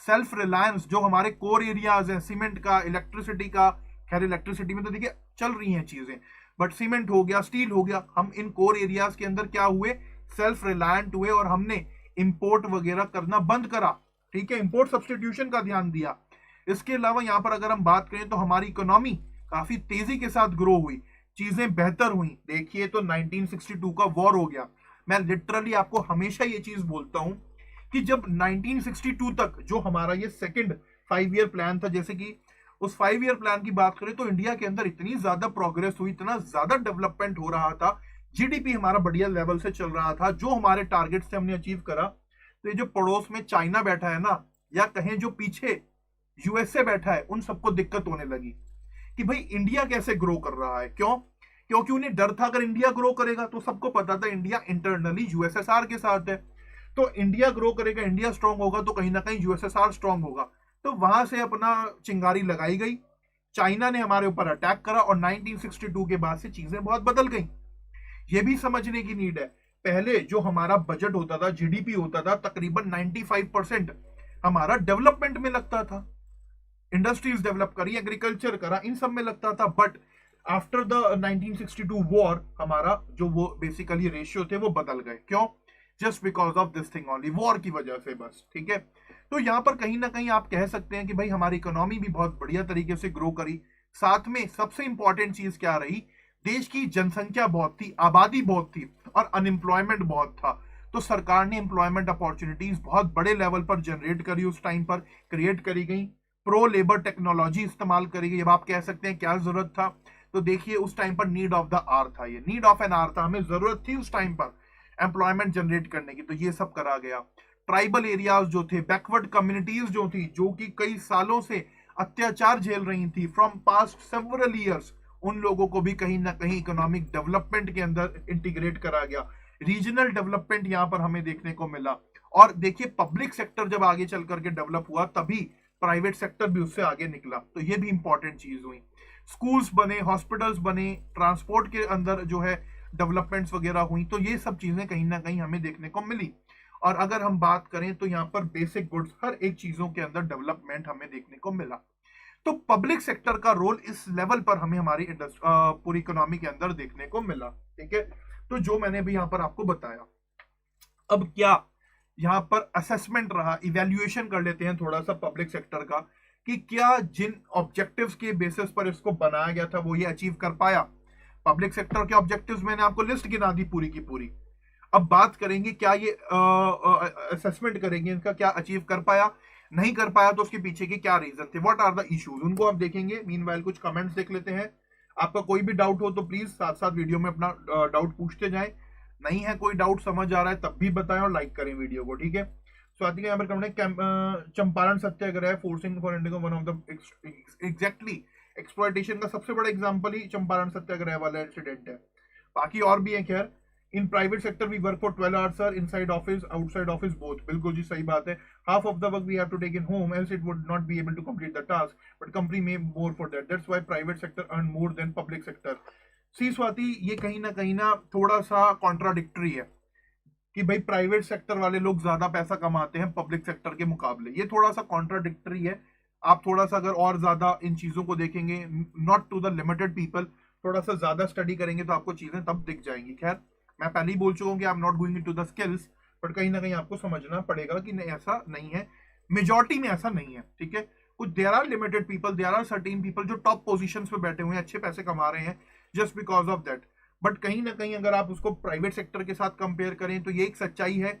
सेल्फ रिलायंस, जो हमारे कोर एरियाज हैं, सीमेंट का, इलेक्ट्रिसिटी का, खैर इलेक्ट्रिसिटी में तो देखिए चल रही हैं चीजें, बट सीमेंट हो गया, स्टील हो गया, हम इन कोर एरियाज के अंदर क्या हुए, सेल्फ रिलायंट हुए और हमने इंपोर्ट वगैरह करना बंद करा। ठीक है, इंपोर्ट सब्सटीट्यूशन का ध्यान दिया। इसके अलावा यहां पर अगर हम बात करें तो हमारी इकोनॉमी काफी तेजी के साथ ग्रो हुई, चीजें बेहतर हुई। देखिए तो 1962 का वॉर हो गया। मैं लिटरली आपको हमेशा ये चीज बोलता हूं कि जब 1962 तक जो हमारा ये सेकंड 5 ईयर प्लान था, जैसे कि उस 5 ईयर प्लान की बात करें तो इंडिया के अंदर इतनी ज्यादा प्रोग्रेस हुई, इतना ज्यादा डेवलपमेंट हो रहा था, जीडीपी हमारा बढ़िया लेवल से चल रहा था, जो हमारे टारगेट से हमने अचीव करा। तो ये जो पड़ोस में चाइना बैठा है ना, या कहें जो पीछे यूएसए बैठा है, उन सबको दिक्कत होने लगी कि भाई इंडिया कैसे ग्रो कर रहा है। क्यों, क्योंकि उन्हें डर था अगर इंडिया ग्रो करेगा, तो सबको पता था इंडिया इंटरनली यूएसएसआर के साथ है, तो इंडिया ग्रो करेगा, इंडिया स्ट्रांग होगा तो कहीं ना कहीं यूएसएसआर स्ट्रांग होगा। तो वहां से अपना चिंगारी लगाई गई, चाइना ने हमारे ऊपर अटैक करा और 1962 के बाद से चीजें बहुत बदल गई। ये भी समझने की नीड है, पहले जो हमारा बजट होता था, जीडीपी होता था, तकरीबन 95% हमारा डेवलपमेंट में लगता था, इंडस्ट्रीज डेवलप करी, एग्रीकल्चर करा, इन सब में लगता था। बट आफ्टर द 1962 वॉर हमारा जो वो बेसिकली रेशियो थे वो बदल गए। क्यों, just because of this thing only, war की वजह से बस। ठीक है, तो यहां पर कहीं ना कहीं आप कह सकते हैं कि भाई हमारी इकोनॉमी भी बहुत बढ़िया तरीके से ग्रो करी। साथ में सबसे इंपॉर्टेंट चीज क्या रही, देश की जनसंख्या बहुत थी, आबादी बहुत थी और अनएम्प्लॉयमेंट बहुत था। तो सरकार ने एम्प्लॉयमेंट अपॉर्चुनिटीज बहुत बड़े लेवल पर जनरेट करी, उस टाइम पर क्रिएट करी गई, प्रो लेबर टेक्नोलॉजी इस्तेमाल करी गई। अब आप कह सकते हैं क्या जरूरत था, तो देखिए उस टाइम पर नीड ऑफ द आर था, ये नीड ऑफ एन आर था, हमें जरूरत थी उस टाइम पर एम्प्लॉयमेंट जनरेट करने की, तो ये सब करा गया। ट्राइबल एरियाज जो थे, बैकवर्ड कम्युनिटीज जो थी, जो कि कई सालों से अत्याचार झेल रही थी फ्रॉम पास्ट सेवरल ईयर्स, उन लोगों को भी कहीं ना कहीं इकोनॉमिक डेवलपमेंट के अंदर इंटीग्रेट करा गया। रीजनल डेवलपमेंट यहां पर हमें देखने को मिला। और देखिए पब्लिक सेक्टर जब आगे चल करके डेवलप हुआ, तभी प्राइवेट सेक्टर भी उससे आगे निकला, तो ये भी इंपॉर्टेंट चीज हुई। स्कूल्स बने, हॉस्पिटल्स बने, ट्रांसपोर्ट के अंदर जो है डेवलपमेंट्स वगैरह हुई, तो ये सब चीजें कहीं ना कहीं हमें देखने को मिली। और अगर हम बात करें तो यहाँ पर बेसिक गुड्स, हर एक चीजों के अंदर डेवलपमेंट हमें देखने को मिला। तो पब्लिक सेक्टर का रोल इस लेवल पर हमें हमारी पूरी इकोनॉमी के अंदर देखने को मिला। ठीक है, तो जो मैंने भी यहाँ पर आपको बताया। अब क्या यहाँ पर असेसमेंट रहा, इवैल्यूएशन कर लेते हैं थोड़ा सा पब्लिक सेक्टर का, कि क्या जिन ऑब्जेक्टिव्स के बेसिस पर इसको बनाया गया था वो ये अचीव कर पाया। पब्लिक सेक्टर के ऑब्जेक्टिव्स मैंने आपको लिस्ट गिना दी पूरी की पूरी। अब बात करेंगे क्या ये असेसमेंट करेंगे इनका, क्या अचीव कर पाया, नहीं कर पाया, तो उसके पीछे के क्या रीजन थे, व्हाट आर द इश्यूज, उनको हम देखेंगे। मीनवाइल कुछ कमेंट्स देख लेते हैं। आपका कोई भी डाउट हो तो प्लीज साथ साथ वीडियो में अपना डाउट पूछते जाएं। नहीं है कोई डाउट समझ आ रहा है तब भी बताएं और लाइक करें वीडियो को। ठीक है, स्वाति का यहाँ पर comment, Champaran Satyagraha forcing for India one of the exactly exploitation का सबसे बड़ा एग्जांपल ही चंपारण सत्याग्रह वाला इंसिडेंट है। बाकी और भी है खैर, in private sector we work for 12 hours sir, inside office outside office both. बिल्कुल जी सही बात है। Half of the work we have to take in home else it would not be able to complete the task, but company में more for that, that's why private sector earn more than public sector. See Swati, ये कहीं ना थोड़ा सा contradictory है कि भाई private sector वाले लोग ज्यादा पैसा कमाते हैं पब्लिक सेक्टर के मुकाबले, ये थोड़ा सा कॉन्ट्राडिक्टरी है। आप थोड़ा सा अगर और ज्यादा इन चीजों को देखेंगे, not to the limited people, थोड़ा सा ज्यादा स्टडी करेंगे तो आपको चीजें तब दिख जाएंगी। खैर, मैं पहले ही बोल चुका हूं कि I am not going into the skills, but कहीं ना कहीं आपको समझना पड़ेगा कि नहीं, ऐसा नहीं है, मेजॉरिटी में ऐसा नहीं है। ठीक है, कुछ there are limited people, there are certain people जो टॉप पोजीशंस पे बैठे हुए हैं, अच्छे पैसे कमा रहे हैं just because of that. But कहीं ना कहीं अगर आप उसको प्राइवेट सेक्टर के साथ कंपेयर करें तो ये एक सच्चाई है।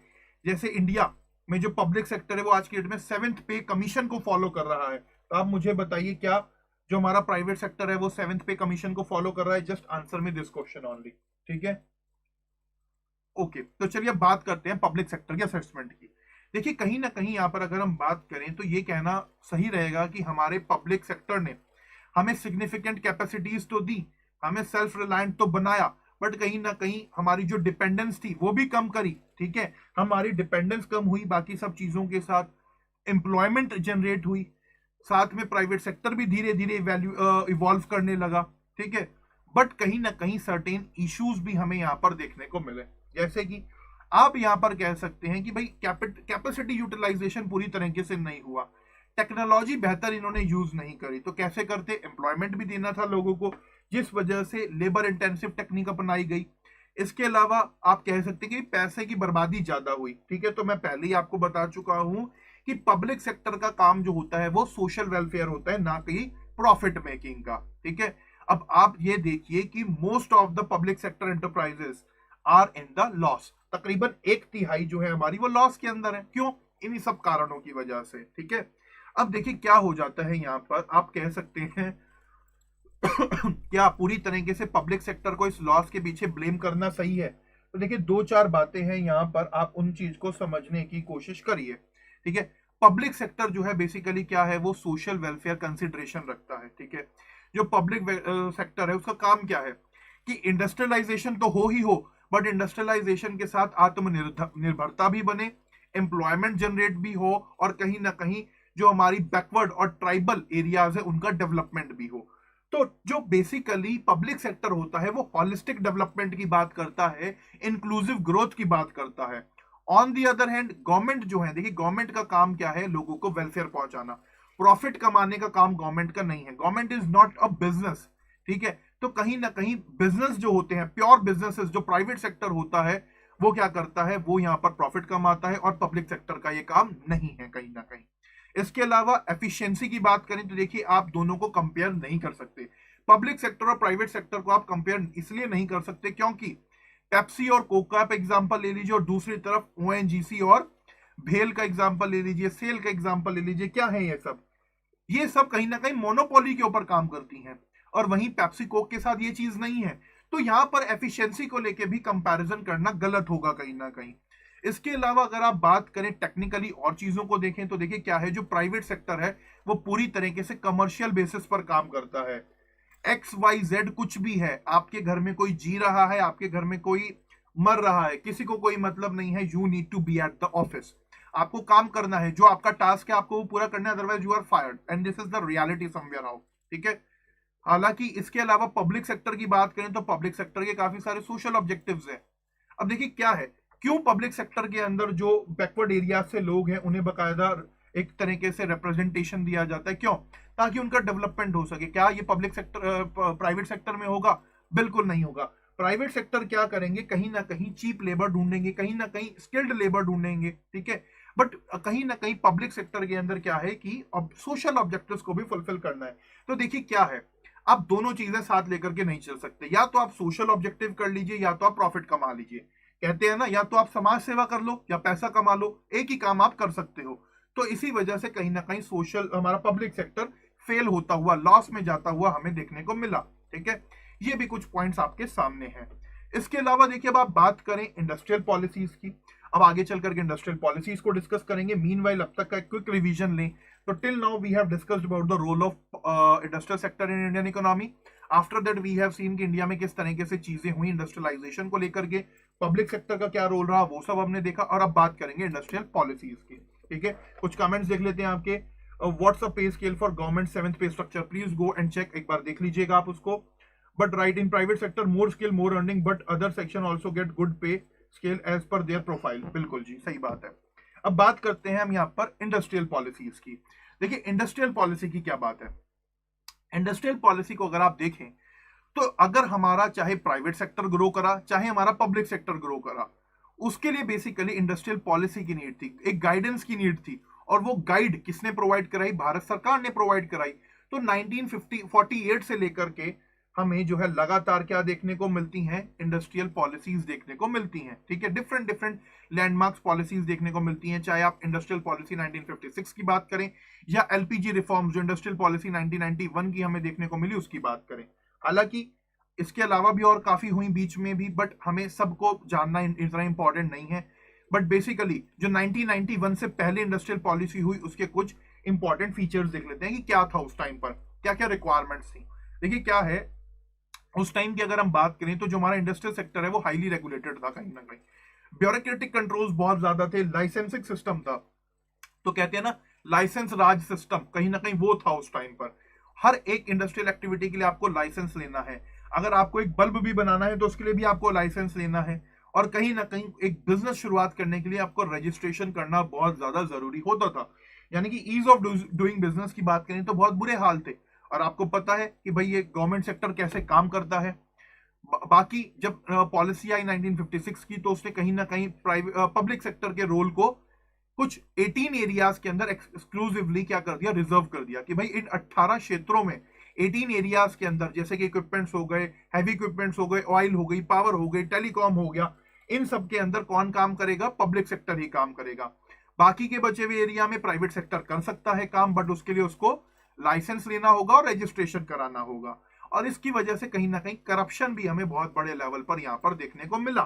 जैसे इंडिया में जो पब्लिक सेक्टर है वो आज की डेट में 7th पे कमीशन को फॉलो कर रहा है। तो आप मुझे बताइए, क्या जो हमारा प्राइवेट सेक्टर है वो 7th पे कमीशन को फॉलो कर रहा है? Just answer me this question only. ठीक है, ओके। तो चलिए अब बात करते हैं पब्लिक सेक्टर के असेसमेंट की। देखिए, कहीं ना कहीं यहाँ पर अगर हम बात करें तो ये कहना सही रहेगा कि हमारे पब्लिक सेक्टर ने हमें सिग्निफिकेंट कैपेसिटीज तो दी, हमें सेल्फ रिलायंट तो बनाया, बट कहीं ना कहीं हमारी जो डिपेंडेंस थी वो भी कम करी। ठीक है, हमारी डिपेंडेंस कम हुई बाकी सब चीजों के साथ, एम्प्लॉयमेंट जनरेट हुई, साथ में प्राइवेट सेक्टर भी धीरे धीरे इवॉल्व करने लगा। ठीक है, बट कहीं ना कहीं सर्टेन इश्यूज भी हमें यहाँ पर देखने को मिले। जैसे कि आप यहाँ पर कह सकते हैं कि भाई कैपेसिटी यूटिलाइजेशन पूरी तरीके से नहीं हुआ, टेक्नोलॉजी बेहतर इन्होंने यूज नहीं करी। तो कैसे करते? एम्प्लॉयमेंट भी देना था लोगों को, जिस वजह से लेबर इंटेंसिव टेक्निक अपनाई गई। इसके अलावा आप कह सकते हैं कि पैसे की बर्बादी ज्यादा हुई। ठीक है, तो मैं पहले ही आपको बता चुका हूं कि पब्लिक सेक्टर का काम जो होता है वो सोशल वेलफेयर होता है, ना कि प्रॉफिट मेकिंग का। ठीक है, अब आप ये देखिए कि most of the public sector enterprises are in the loss. तकरीबन 1/3 जो है हमारी वो लॉस के अंदर है। क्यों? इन्हीं सब कारणों की वजह से। ठीक है, अब देखिए क्या हो जाता है यहाँ पर, आप कह सकते हैं क्या पूरी तरीके से पब्लिक सेक्टर को इस लॉस के पीछे ब्लेम करना सही है? तो देखिए, 2-4 बातें हैं यहाँ पर, आप उन चीज को समझने की कोशिश करिए। ठीक है, पब्लिक सेक्टर जो है बेसिकली क्या है, वो सोशल वेलफेयर कंसिडरेशन रखता है। ठीक है, जो पब्लिक सेक्टर है उसका काम क्या है कि इंडस्ट्रियलाइजेशन तो हो ही हो, बट इंडस्ट्रियलाइजेशन के साथ आत्मनिर्भरता भी बने, एम्प्लॉयमेंट जनरेट भी हो, और कहीं ना कहीं जो हमारी बैकवर्ड और ट्राइबल एरियाज है उनका डेवलपमेंट भी हो। तो जो बेसिकली पब्लिक सेक्टर होता है वो हॉलिस्टिक डेवलपमेंट की बात करता है, इंक्लूसिव ग्रोथ की बात करता है। On the other hand government जो है, देखिए गवर्नमेंट का काम क्या है, लोगों को वेलफेयर पहुंचाना, प्रॉफिट कमाने का काम गवर्नमेंट का नहीं है। Government is not a business. ठीक है, तो कहीं ना कहीं बिजनेस जो होते हैं, प्योर बिजनेसेस, जो प्राइवेट सेक्टर होता है वो क्या करता है, वो यहाँ पर प्रॉफिट कमाता है, और पब्लिक सेक्टर का ये काम नहीं है कहीं ना कहीं। इसके अलावा एफिशिएंसी की बात करें तो देखिए आप दोनों को कंपेयर नहीं कर सकते। पब्लिक सेक्टर और प्राइवेट सेक्टर को आप कंपेयर इसलिए नहीं कर सकते क्योंकि पेप्सी और कोका का एग्जांपल ले लीजिए, और दूसरी तरफ ओएनजीसी और भेल का एग्जांपल ले लीजिए, सेल का एग्जांपल ले लीजिए। क्या है ये सब कहीं ना कहीं मोनोपोली के ऊपर काम करती हैं, और वहीं पेप्सी कोक के साथ ये चीज नहीं है। तो यहां पर एफिशिएंसी को लेके भी कंपैरिजन करना गलत होगा कहीं ना कहीं। इसके अलावा अगर आप बात करें टेक्निकली और चीजों को देखें तो देखिए क्या है, जो प्राइवेट सेक्टर है वो पूरी तरीके से कमर्शियल बेसिस पर काम करता है। XYZ कुछ भी है, आपके घर में कोई जी रहा है, आपके घर में कोई मर रहा है, किसी को कोई मतलब नहीं है। You need to be at the office, आपको काम करना है, जो आपका टास्क है आपको वो पूरा करना है, otherwise you are fired, and this is the reality somewhere out. ठीक है, हालांकि इसके अलावा पब्लिक सेक्टर की बात करें तो पब्लिक सेक्टर के काफी सारे सोशल ऑब्जेक्टिव्स हैं। अब देखिए क्या है, क्यों पब्लिक सेक्टर के अंदर जो बैकवर्ड एरिया से लोग हैं उन्हें बकायदा एक तरीके से रिप्रेजेंटेशन दिया जाता है? क्यों? ताकि उनका डेवलपमेंट हो सके। क्या ये पब्लिक सेक्टर प्राइवेट सेक्टर में होगा? बिल्कुल नहीं होगा। प्राइवेट सेक्टर क्या करेंगे, कहीं ना कहीं चीप लेबर ढूंढेंगे, कहीं ना कहीं स्किल्ड लेबर ढूंढेंगे। ठीक है, बट कहीं ना कहीं पब्लिक सेक्टर के अंदर क्या है कि अब सोशल ऑब्जेक्टिव्स को भी फुलफिल करना है। तो देखिए क्या है, आप दोनों चीजें साथ लेकर के नहीं चल सकते। या तो आप सोशल ऑब्जेक्टिव कर लीजिए, या तो आप प्रॉफिट कमा लीजिए। कहते हैं ना, या तो आप समाज सेवा कर लो या पैसा कमा लो, एक ही काम आप कर सकते हो। तो इसी वजह से कहीं ना कहीं सोशल हमारा पब्लिक सेक्टर फेल होता हुआ, लॉस में जाता हुआ हमें देखने को मिला। ठीक है, ये भी कुछ पॉइंट्स आपके सामने हैं। इसके अलावा देखिए अब आप बात करें इंडस्ट्रियल पॉलिसीज की, अब आगे चल करके इंडस्ट्रियल पॉलिसीज को डिस्कस करेंगे। मीनवाइल अब तक का एक क्विक रिवीजन लें तो till now we have discussed about the role of industrial sector in Indian economy. After that we have seen कि इंडिया में किस तरीके से चीजें हुई इंडस्ट्रियलाइजेशन को लेकर के, पब्लिक सेक्टर का क्या रोल रहा वो सब हमने देखा। और अब बात करेंगे इंडस्ट्रियल पॉलिसीज की। ठीक है, कुछ कमेंट्स देख लेते हैं आपके। व्हाट्स अ पे scale for government 7th pay structure, please go and check, एक बार देख लीजिएगा आप उसको। But right, in private sector more skill more earning, but other section also get good pay scale as per their profile. बिल्कुल जी, सही बात है। अब बात करते हैं हम यहाँ पर इंडस्ट्रियल पॉलिसीज की। देखिए इंडस्ट्रियल पॉलिसी की क्या बात है। इंडस्ट्रियल पॉलिसी को अगर आप देखें तो अगर हमारा चाहे प्राइवेट सेक्टर ग्रो करा चाहे हमारा पब्लिक सेक्टर ग्रो करा, उसके लिए बेसिकली इंडस्ट्रियल पॉलिसी की नीड थी, एक गाइडेंस की नीड थी। और वो गाइड किसने प्रोवाइड कराई? भारत सरकार ने प्रोवाइड कराई। तो 1948 से लेकर के हमें जो है लगातार क्या देखने को मिलती हैं? इंडस्ट्रियल पॉलिसीज देखने को मिलती हैं। ठीक है, डिफरेंट डिफरेंट लैंडमार्क्स पॉलिसीज देखने को मिलती हैं, चाहे आप इंडस्ट्रियल पॉलिसी 1956 की बात करें या एलपीजी रिफॉर्म्स जो इंडस्ट्रियल पॉलिसी 1991 की हमें देखने को मिली उसकी बात करें। हालांकि इसके अलावा भी और काफी हुई बीच में भी, बट हमें सबको जानना इतना इंपॉर्टेंट नहीं है। बट बेसिकली जो 1991 से पहले इंडस्ट्रियल पॉलिसी हुई उसके कुछ इंपॉर्टेंट फीचर्स देख लेते हैं कि क्या था उस टाइम पर, क्या क्या रिक्वायरमेंट्स थी। देखिए क्या है उस टाइम की अगर हम बात करें तो जो हमारा इंडस्ट्रियल सेक्टर है वो हाईली रेगुलेटेड था, कहीं ना कहीं ब्यूरोक्रेटिक कंट्रोल्स बहुत ज्यादा थे, लाइसेंसिंग सिस्टम था। तो कहते हैं ना लाइसेंस राज सिस्टम, कहीं ना कहीं वो था उस टाइम पर। हर एक इंडस्ट्रियल एक्टिविटी के लिए आपको लाइसेंस लेना है। अगर आपको एक बल्ब भी बनाना है तो उसके लिए भी आपको लाइसेंस लेना है। और कहीं ना कहीं एक बिजनेस शुरुआत करने के लिए आपको रजिस्ट्रेशन करना बहुत ज्यादा जरूरी होता था। यानी कि ईज ऑफ डूइंग बिजनेस की बात करें तो बहुत बुरे हाल थे। और आपको पता है कि भाई ये गवर्नमेंट सेक्टर कैसे काम करता है। बाकी जब पॉलिसी आई 1956 की तो उसने कहीं ना कहीं प्राइवेट पब्लिक सेक्टर के रोल को कुछ 18 एरियाज के अंदर एक्सक्लूसिवली क्या कर दिया? रिजर्व कर दिया कि भाई इन 18 क्षेत्रों में 18 एरियाज के अंदर, जैसे कि इक्विपमेंट्स हो गए, हैवी इक्विपमेंट्स हो गए, ऑयल हो गई, पावर हो गई, टेलीकॉम हो गया, इन सब के अंदर कौन काम करेगा? पब्लिक सेक्टर ही काम करेगा। बाकी के बचे हुए एरिया में प्राइवेट सेक्टर कर सकता है काम, बट उसके लिए उसको लाइसेंस लेना होगा और रजिस्ट्रेशन कराना होगा। और इसकी वजह से कहीं ना कहीं करप्शन भी हमें बहुत बड़े लेवल पर यहां पर देखने को मिला।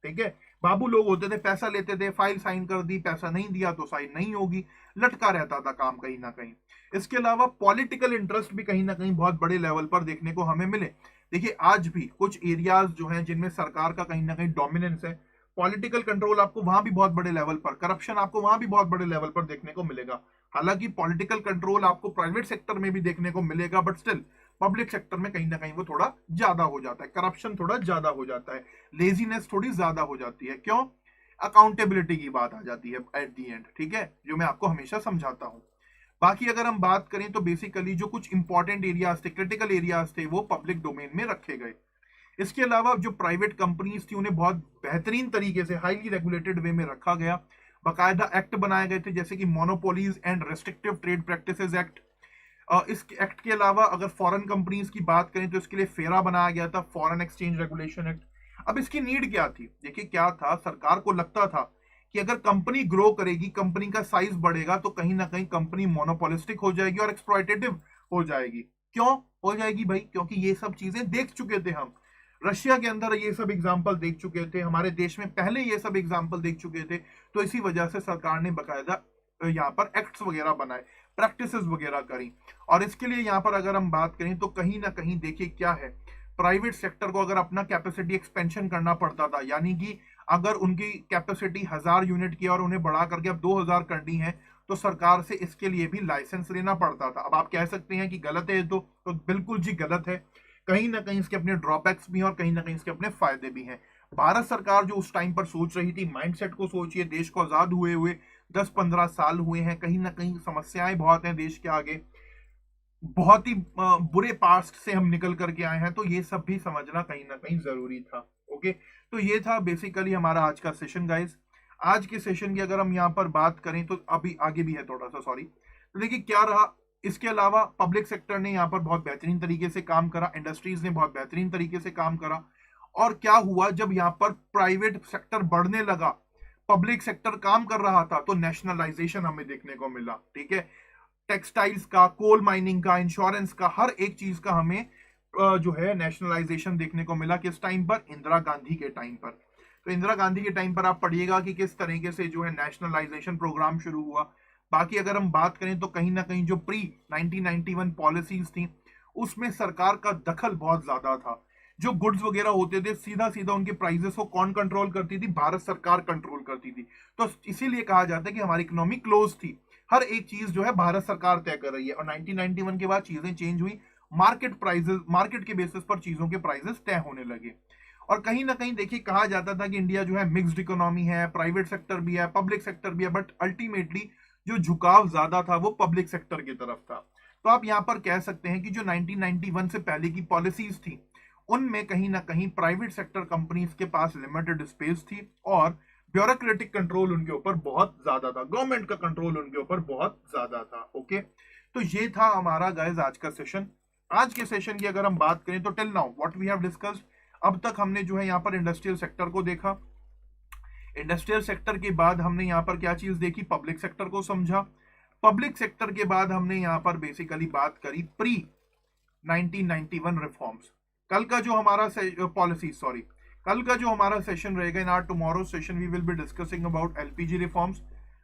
ठीक है, बाबू लोग होते थे, पैसा लेते थे, फाइल साइन कर दी, पैसा नहीं दिया तो साइन नहीं होगी, लटका रहता था काम कहीं ना कहीं। इसके अलावा पॉलिटिकल इंटरेस्ट भी कहीं ना कहीं बहुत बड़े लेवल पर देखने को हमें मिले। देखिए आज भी कुछ एरियाज जो हैं जिनमें सरकार का कहीं ना कहीं डोमिनेंस है, पॉलिटिकल कंट्रोल आपको वहां भी बहुत बड़े लेवल पर, करप्शन आपको वहां भी बहुत बड़े लेवल पर देखने को मिलेगा। हालांकि पॉलिटिकल कंट्रोल आपको प्राइवेट सेक्टर में भी देखने को मिलेगा, बट स्टिल पब्लिक सेक्टर में कहीं ना कहीं वो थोड़ा ज्यादा हो जाता है, करप्शन थोड़ा ज्यादा हो जाता है, लेजीनेस थोड़ी ज्यादा हो जाती है। क्यों? अकाउंटेबिलिटी की बात आ जाती है एट दी एंड। ठीक है, जो मैं आपको हमेशा समझाता हूं। बाकी अगर हम बात करें तो बेसिकली जो कुछ इंपॉर्टेंट एरियाज थे, क्रिटिकल एरियाज थे, वो पब्लिक डोमेन में रखे गए। इसके अलावा जो प्राइवेट कंपनीज थी उन्हें बहुत बेहतरीन तरीके से हाईली रेगुलेटेड वे में रखा गया। बाकायदा एक्ट बनाए गए थे, जैसे कि monopolies and restrictive trade practices act. इस एक्ट के अलावा अगर फॉरेन कंपनीज की बात करें तो इसके लिए फेरा बनाया गया था, फॉरेन एक्सचेंज रेगुलेशन एक्ट। अब इसकी नीड क्या थी? देखिए क्या था, सरकार को लगता था कि अगर कंपनी ग्रो करेगी, कंपनी का साइज बढ़ेगा, तो कहीं ना कहीं कंपनी मोनोपोलिस्टिक हो जाएगी और एक्सप्लॉयटेटिव हो जाएगी। क्यों हो जाएगी भाई? क्योंकि ये सब चीजें देख चुके थे हम, रशिया के अंदर ये सब एग्जाम्पल देख चुके थे, हमारे देश में पहले ये सब एग्जाम्पल देख चुके थे। तो इसी वजह से सरकार ने बकायदा यहाँ पर एक्ट्स वगैरह बनाए, प्रैक्टिसेस वगैरह करी। और इसके लिए यहाँ पर अगर हम बात करें तो कहीं ना कहीं देखिए क्या है, प्राइवेट सेक्टर को अगर अपना कैपेसिटी एक्सपेंशन करना पड़ता था, यानी कि अगर उनकी कैपेसिटी 1000 यूनिट की और उन्हें बढ़ा करके अब 2000 करनी है, तो सरकार से इसके लिए भी लाइसेंस लेना पड़ता था। अब आप कह सकते हैं कि गलत है तो बिल्कुल जी गलत है। कहीं ना कहीं इसके अपने ड्रॉबैक्स भी हैं और कहीं ना कहीं इसके अपने फायदे भी हैं। भारत सरकार जो उस टाइम पर सोच रही थी, माइंडसेट को सोचिए, देश को आजाद हुए हुए 10-15 साल हुए हैं, कहीं ना कहीं समस्याएं बहुत हैं देश के आगे, बहुत ही बुरे पास्ट से हम निकल करके आए हैं, तो ये सब भी समझना कहीं ना कहीं जरूरी था। ओके, तो ये था बेसिकली हमारा आज का सेशन गाइस। आज के सेशन की अगर हम यहाँ पर बात करें तो अभी आगे भी है थोड़ा सा, सॉरी। तो देखिए क्या रहा, इसके अलावा पब्लिक सेक्टर ने यहाँ पर बहुत बेहतरीन तरीके से काम करा, इंडस्ट्रीज ने बहुत बेहतरीन तरीके से काम करा। और क्या हुआ, जब यहाँ पर प्राइवेट सेक्टर बढ़ने लगा, पब्लिक सेक्टर काम कर रहा था, तो नेशनलाइजेशन हमें देखने को मिला। ठीक है, टेक्सटाइल्स का, कोल माइनिंग का, इंश्योरेंस का, हर एक चीज का हमें जो है नेशनलाइजेशन देखने को मिला। किस टाइम पर? इंदिरा गांधी के टाइम पर। तो इंदिरा गांधी के टाइम पर आप पढ़िएगा कि किस तरीके से जो है नेशनलाइजेशन प्रोग्राम शुरू हुआ। बाकी अगर हम बात करें तो कहीं ना कहीं जो प्री 1991 पॉलिसीज थी उसमें सरकार का दखल बहुत ज्यादा था। जो गुड्स वगैरह होते थे सीधा सीधा उनके प्राइसेस को कौन कंट्रोल करती थी? भारत सरकार कंट्रोल करती थी। तो इसीलिए कहा जाता है कि हमारी इकोनॉमी क्लोज थी, हर एक चीज जो है भारत सरकार तय कर रही है। और 1991 के बाद चीजें चेंज हुई, मार्केट प्राइसेस, मार्केट के बेसिस पर चीजों के प्राइसेस तय होने लगे। और कहीं ना कहीं देखिए कहा जाता था कि इंडिया जो है मिक्स्ड इकोनॉमी है, प्राइवेट सेक्टर भी है, पब्लिक सेक्टर भी है, बट अल्टीमेटली जो झुकाव ज्यादा था वो पब्लिक सेक्टर की तरफ था। तो आप यहां पर कह सकते हैं कि जो 1991 से पहले की पॉलिसीज थी उनमें कहीं ना कहीं प्राइवेट सेक्टर कंपनीज के पास लिमिटेड स्पेस थी और ब्यूरोक्रेटिक कंट्रोल उनके ऊपर बहुत ज्यादा था, गवर्नमेंट का कंट्रोल उनके ऊपर बहुत ज्यादा था। ओके, तो ये था हमारा गाइस आज का सेशन। आज के सेशन की अगर हम बात करें तो till now what we have discussed, अब तक हमने जो है यहाँ पर इंडस्ट्रियल सेक्टर को देखा। इंडस्ट्रियल सेक्टर के बाद हमने यहाँ पर क्या चीज देखी? पब्लिक सेक्टर को समझा। पब्लिक सेक्टर के बाद हमने यहाँ पर बेसिकली बात करी प्री 1991 रिफॉर्म्स। कल का जो हमारा पॉलिसी सॉरी कल का जो हमारा सेशन रहेगा, in our tomorrow session we will be discussing about LPG reforms,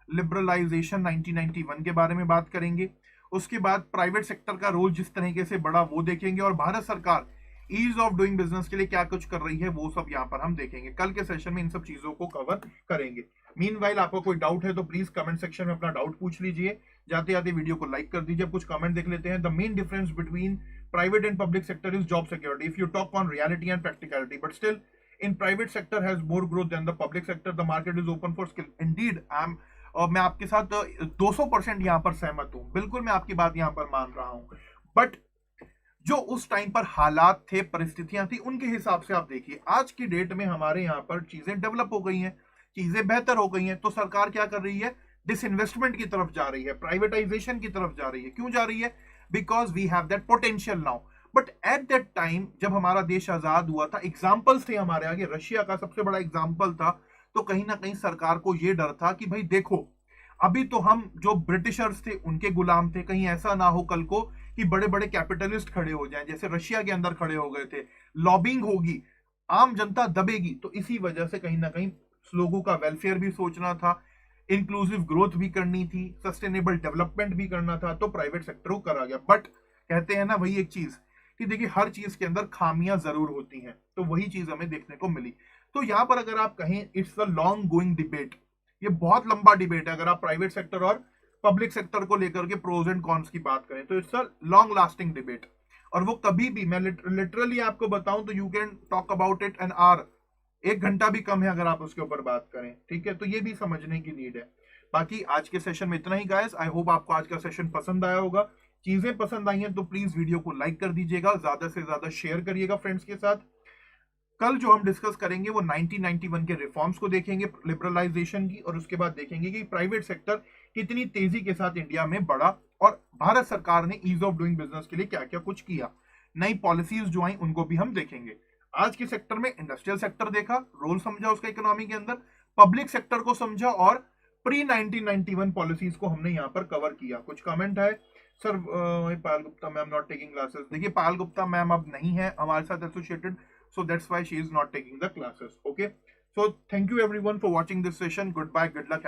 liberalisation 1991 के बारे में बात करेंगे। उसके बाद प्राइवेट सेक्टर का रोल जिस तरीके से बढ़ा वो देखेंगे, और भारत सरकार ईज ऑफ डूइंग बिजनेस के लिए क्या कुछ कर रही है वो सब यहाँ पर हम देखेंगे। कल के सेशन में इन सब चीजों को कवर करेंगे। मीनवाइल आपका कोई डाउट है तो प्लीज कमेंट सेक्शन में अपना डाउट पूछ लीजिए। जाते जाते वीडियो को लाइक कर दीजिए। कुछ कमेंट देख लेते हैं। The main difference between private and public sector is job security, if you talk on reality and practicality, but still in private sector has more growth than the public sector. The market is open for skill. Indeed मैं आपके साथ 200% यहाँ पर सहमत हूँ, बिल्कुल मैं आपकी बात यहाँ पर मान रहा हूँ। बट जो उस टाइम पर हालात थे, परिस्थितियां थी, उनके हिसाब से आप देखिए आज की डेट में हमारे यहाँ पर चीजें डेवलप हो गई हैं, चीजें बेहतर हो गई हैं। तो सरकार क्या कर रही है? डिसइन्वेस्टमेंट की तरफ जा रही है, प्राइवेटाइजेशन की तरफ जा रही है। क्यों जा रही है? Because we have that potential now. But at that time जब हमारा देश आजाद हुआ था, एग्जाम्पल्स थे हमारे आगे, रशिया का सबसे बड़ा एग्जाम्पल था। तो कहीं ना कहीं सरकार को यह डर था कि भाई देखो, अभी तो हम जो ब्रिटिशर्स थे उनके गुलाम थे, कहीं ऐसा ना हो कल को कि बड़े बड़े कैपिटलिस्ट खड़े हो जाएं, जैसे रशिया के अंदर खड़े हो गए थे। लॉबिंग होगी, आम जनता दबेगी। तो इसी वजह से कहीं ना कहीं लोगों का वेलफेयर भी सोचना था, इंक्लूसिव ग्रोथ भी करनी थी, सस्टेनेबल डेवलपमेंट भी करना था। तो प्राइवेट सेक्टर को करा गया। बट कहते हैं ना वही एक चीज कि देखिए हर चीज के अंदर खामियां जरूर होती हैं, तो वही चीज हमें देखने को मिली। तो यहां पर अगर आप कहें it's a long going debate, ये बहुत लंबा डिबेट है। अगर आप प्राइवेट सेक्टर और पब्लिक सेक्टर को लेकर के प्रोज एंड कॉन्स की बात करें तो it's a long lasting debate. और वो कभी भी, मैं लिटरली आपको बताऊं तो you can talk about it an hour, 1 घंटा भी कम है अगर आप उसके ऊपर बात करें। ठीक है, तो ये भी समझने की नीड है। बाकी आज के सेशन में इतना ही गाइस। आई होप आपको आज का सेशन पसंद आया होगा। चीजें पसंद आई हैं तो प्लीज वीडियो को लाइक कर दीजिएगा, ज्यादा से ज्यादा शेयर करिएगा फ्रेंड्स के साथ। कल जो हम डिस्कस करेंगे वो 1991 के रिफॉर्म्स को देखेंगे, लिबरलाइजेशन की, और उसके बाद देखेंगे कि प्राइवेट सेक्टर कितनी तेजी के साथ इंडिया में बढ़ा और भारत सरकार ने ईज ऑफ डूइंग बिजनेस के लिए क्या क्या कुछ किया, नई पॉलिसीज जो आई उनको भी हम देखेंगे। आज के सेक्टर में इंडस्ट्रियल सेक्टर देखा, रोल समझा उसका इकोनॉमी के अंदर, पब्लिक सेक्टर को समझा, और प्री 1991 पॉलिसीज को हमने यहाँ पर कवर किया। कुछ कमेंट है sir, Payal Gupta ma'am not taking classes. देखिए पायल गुप्ता मैम अब नहीं है हमारे साथ associated, so that's why she is not taking the classes. Okay, so thank you everyone for watching this session. Goodbye, good luck.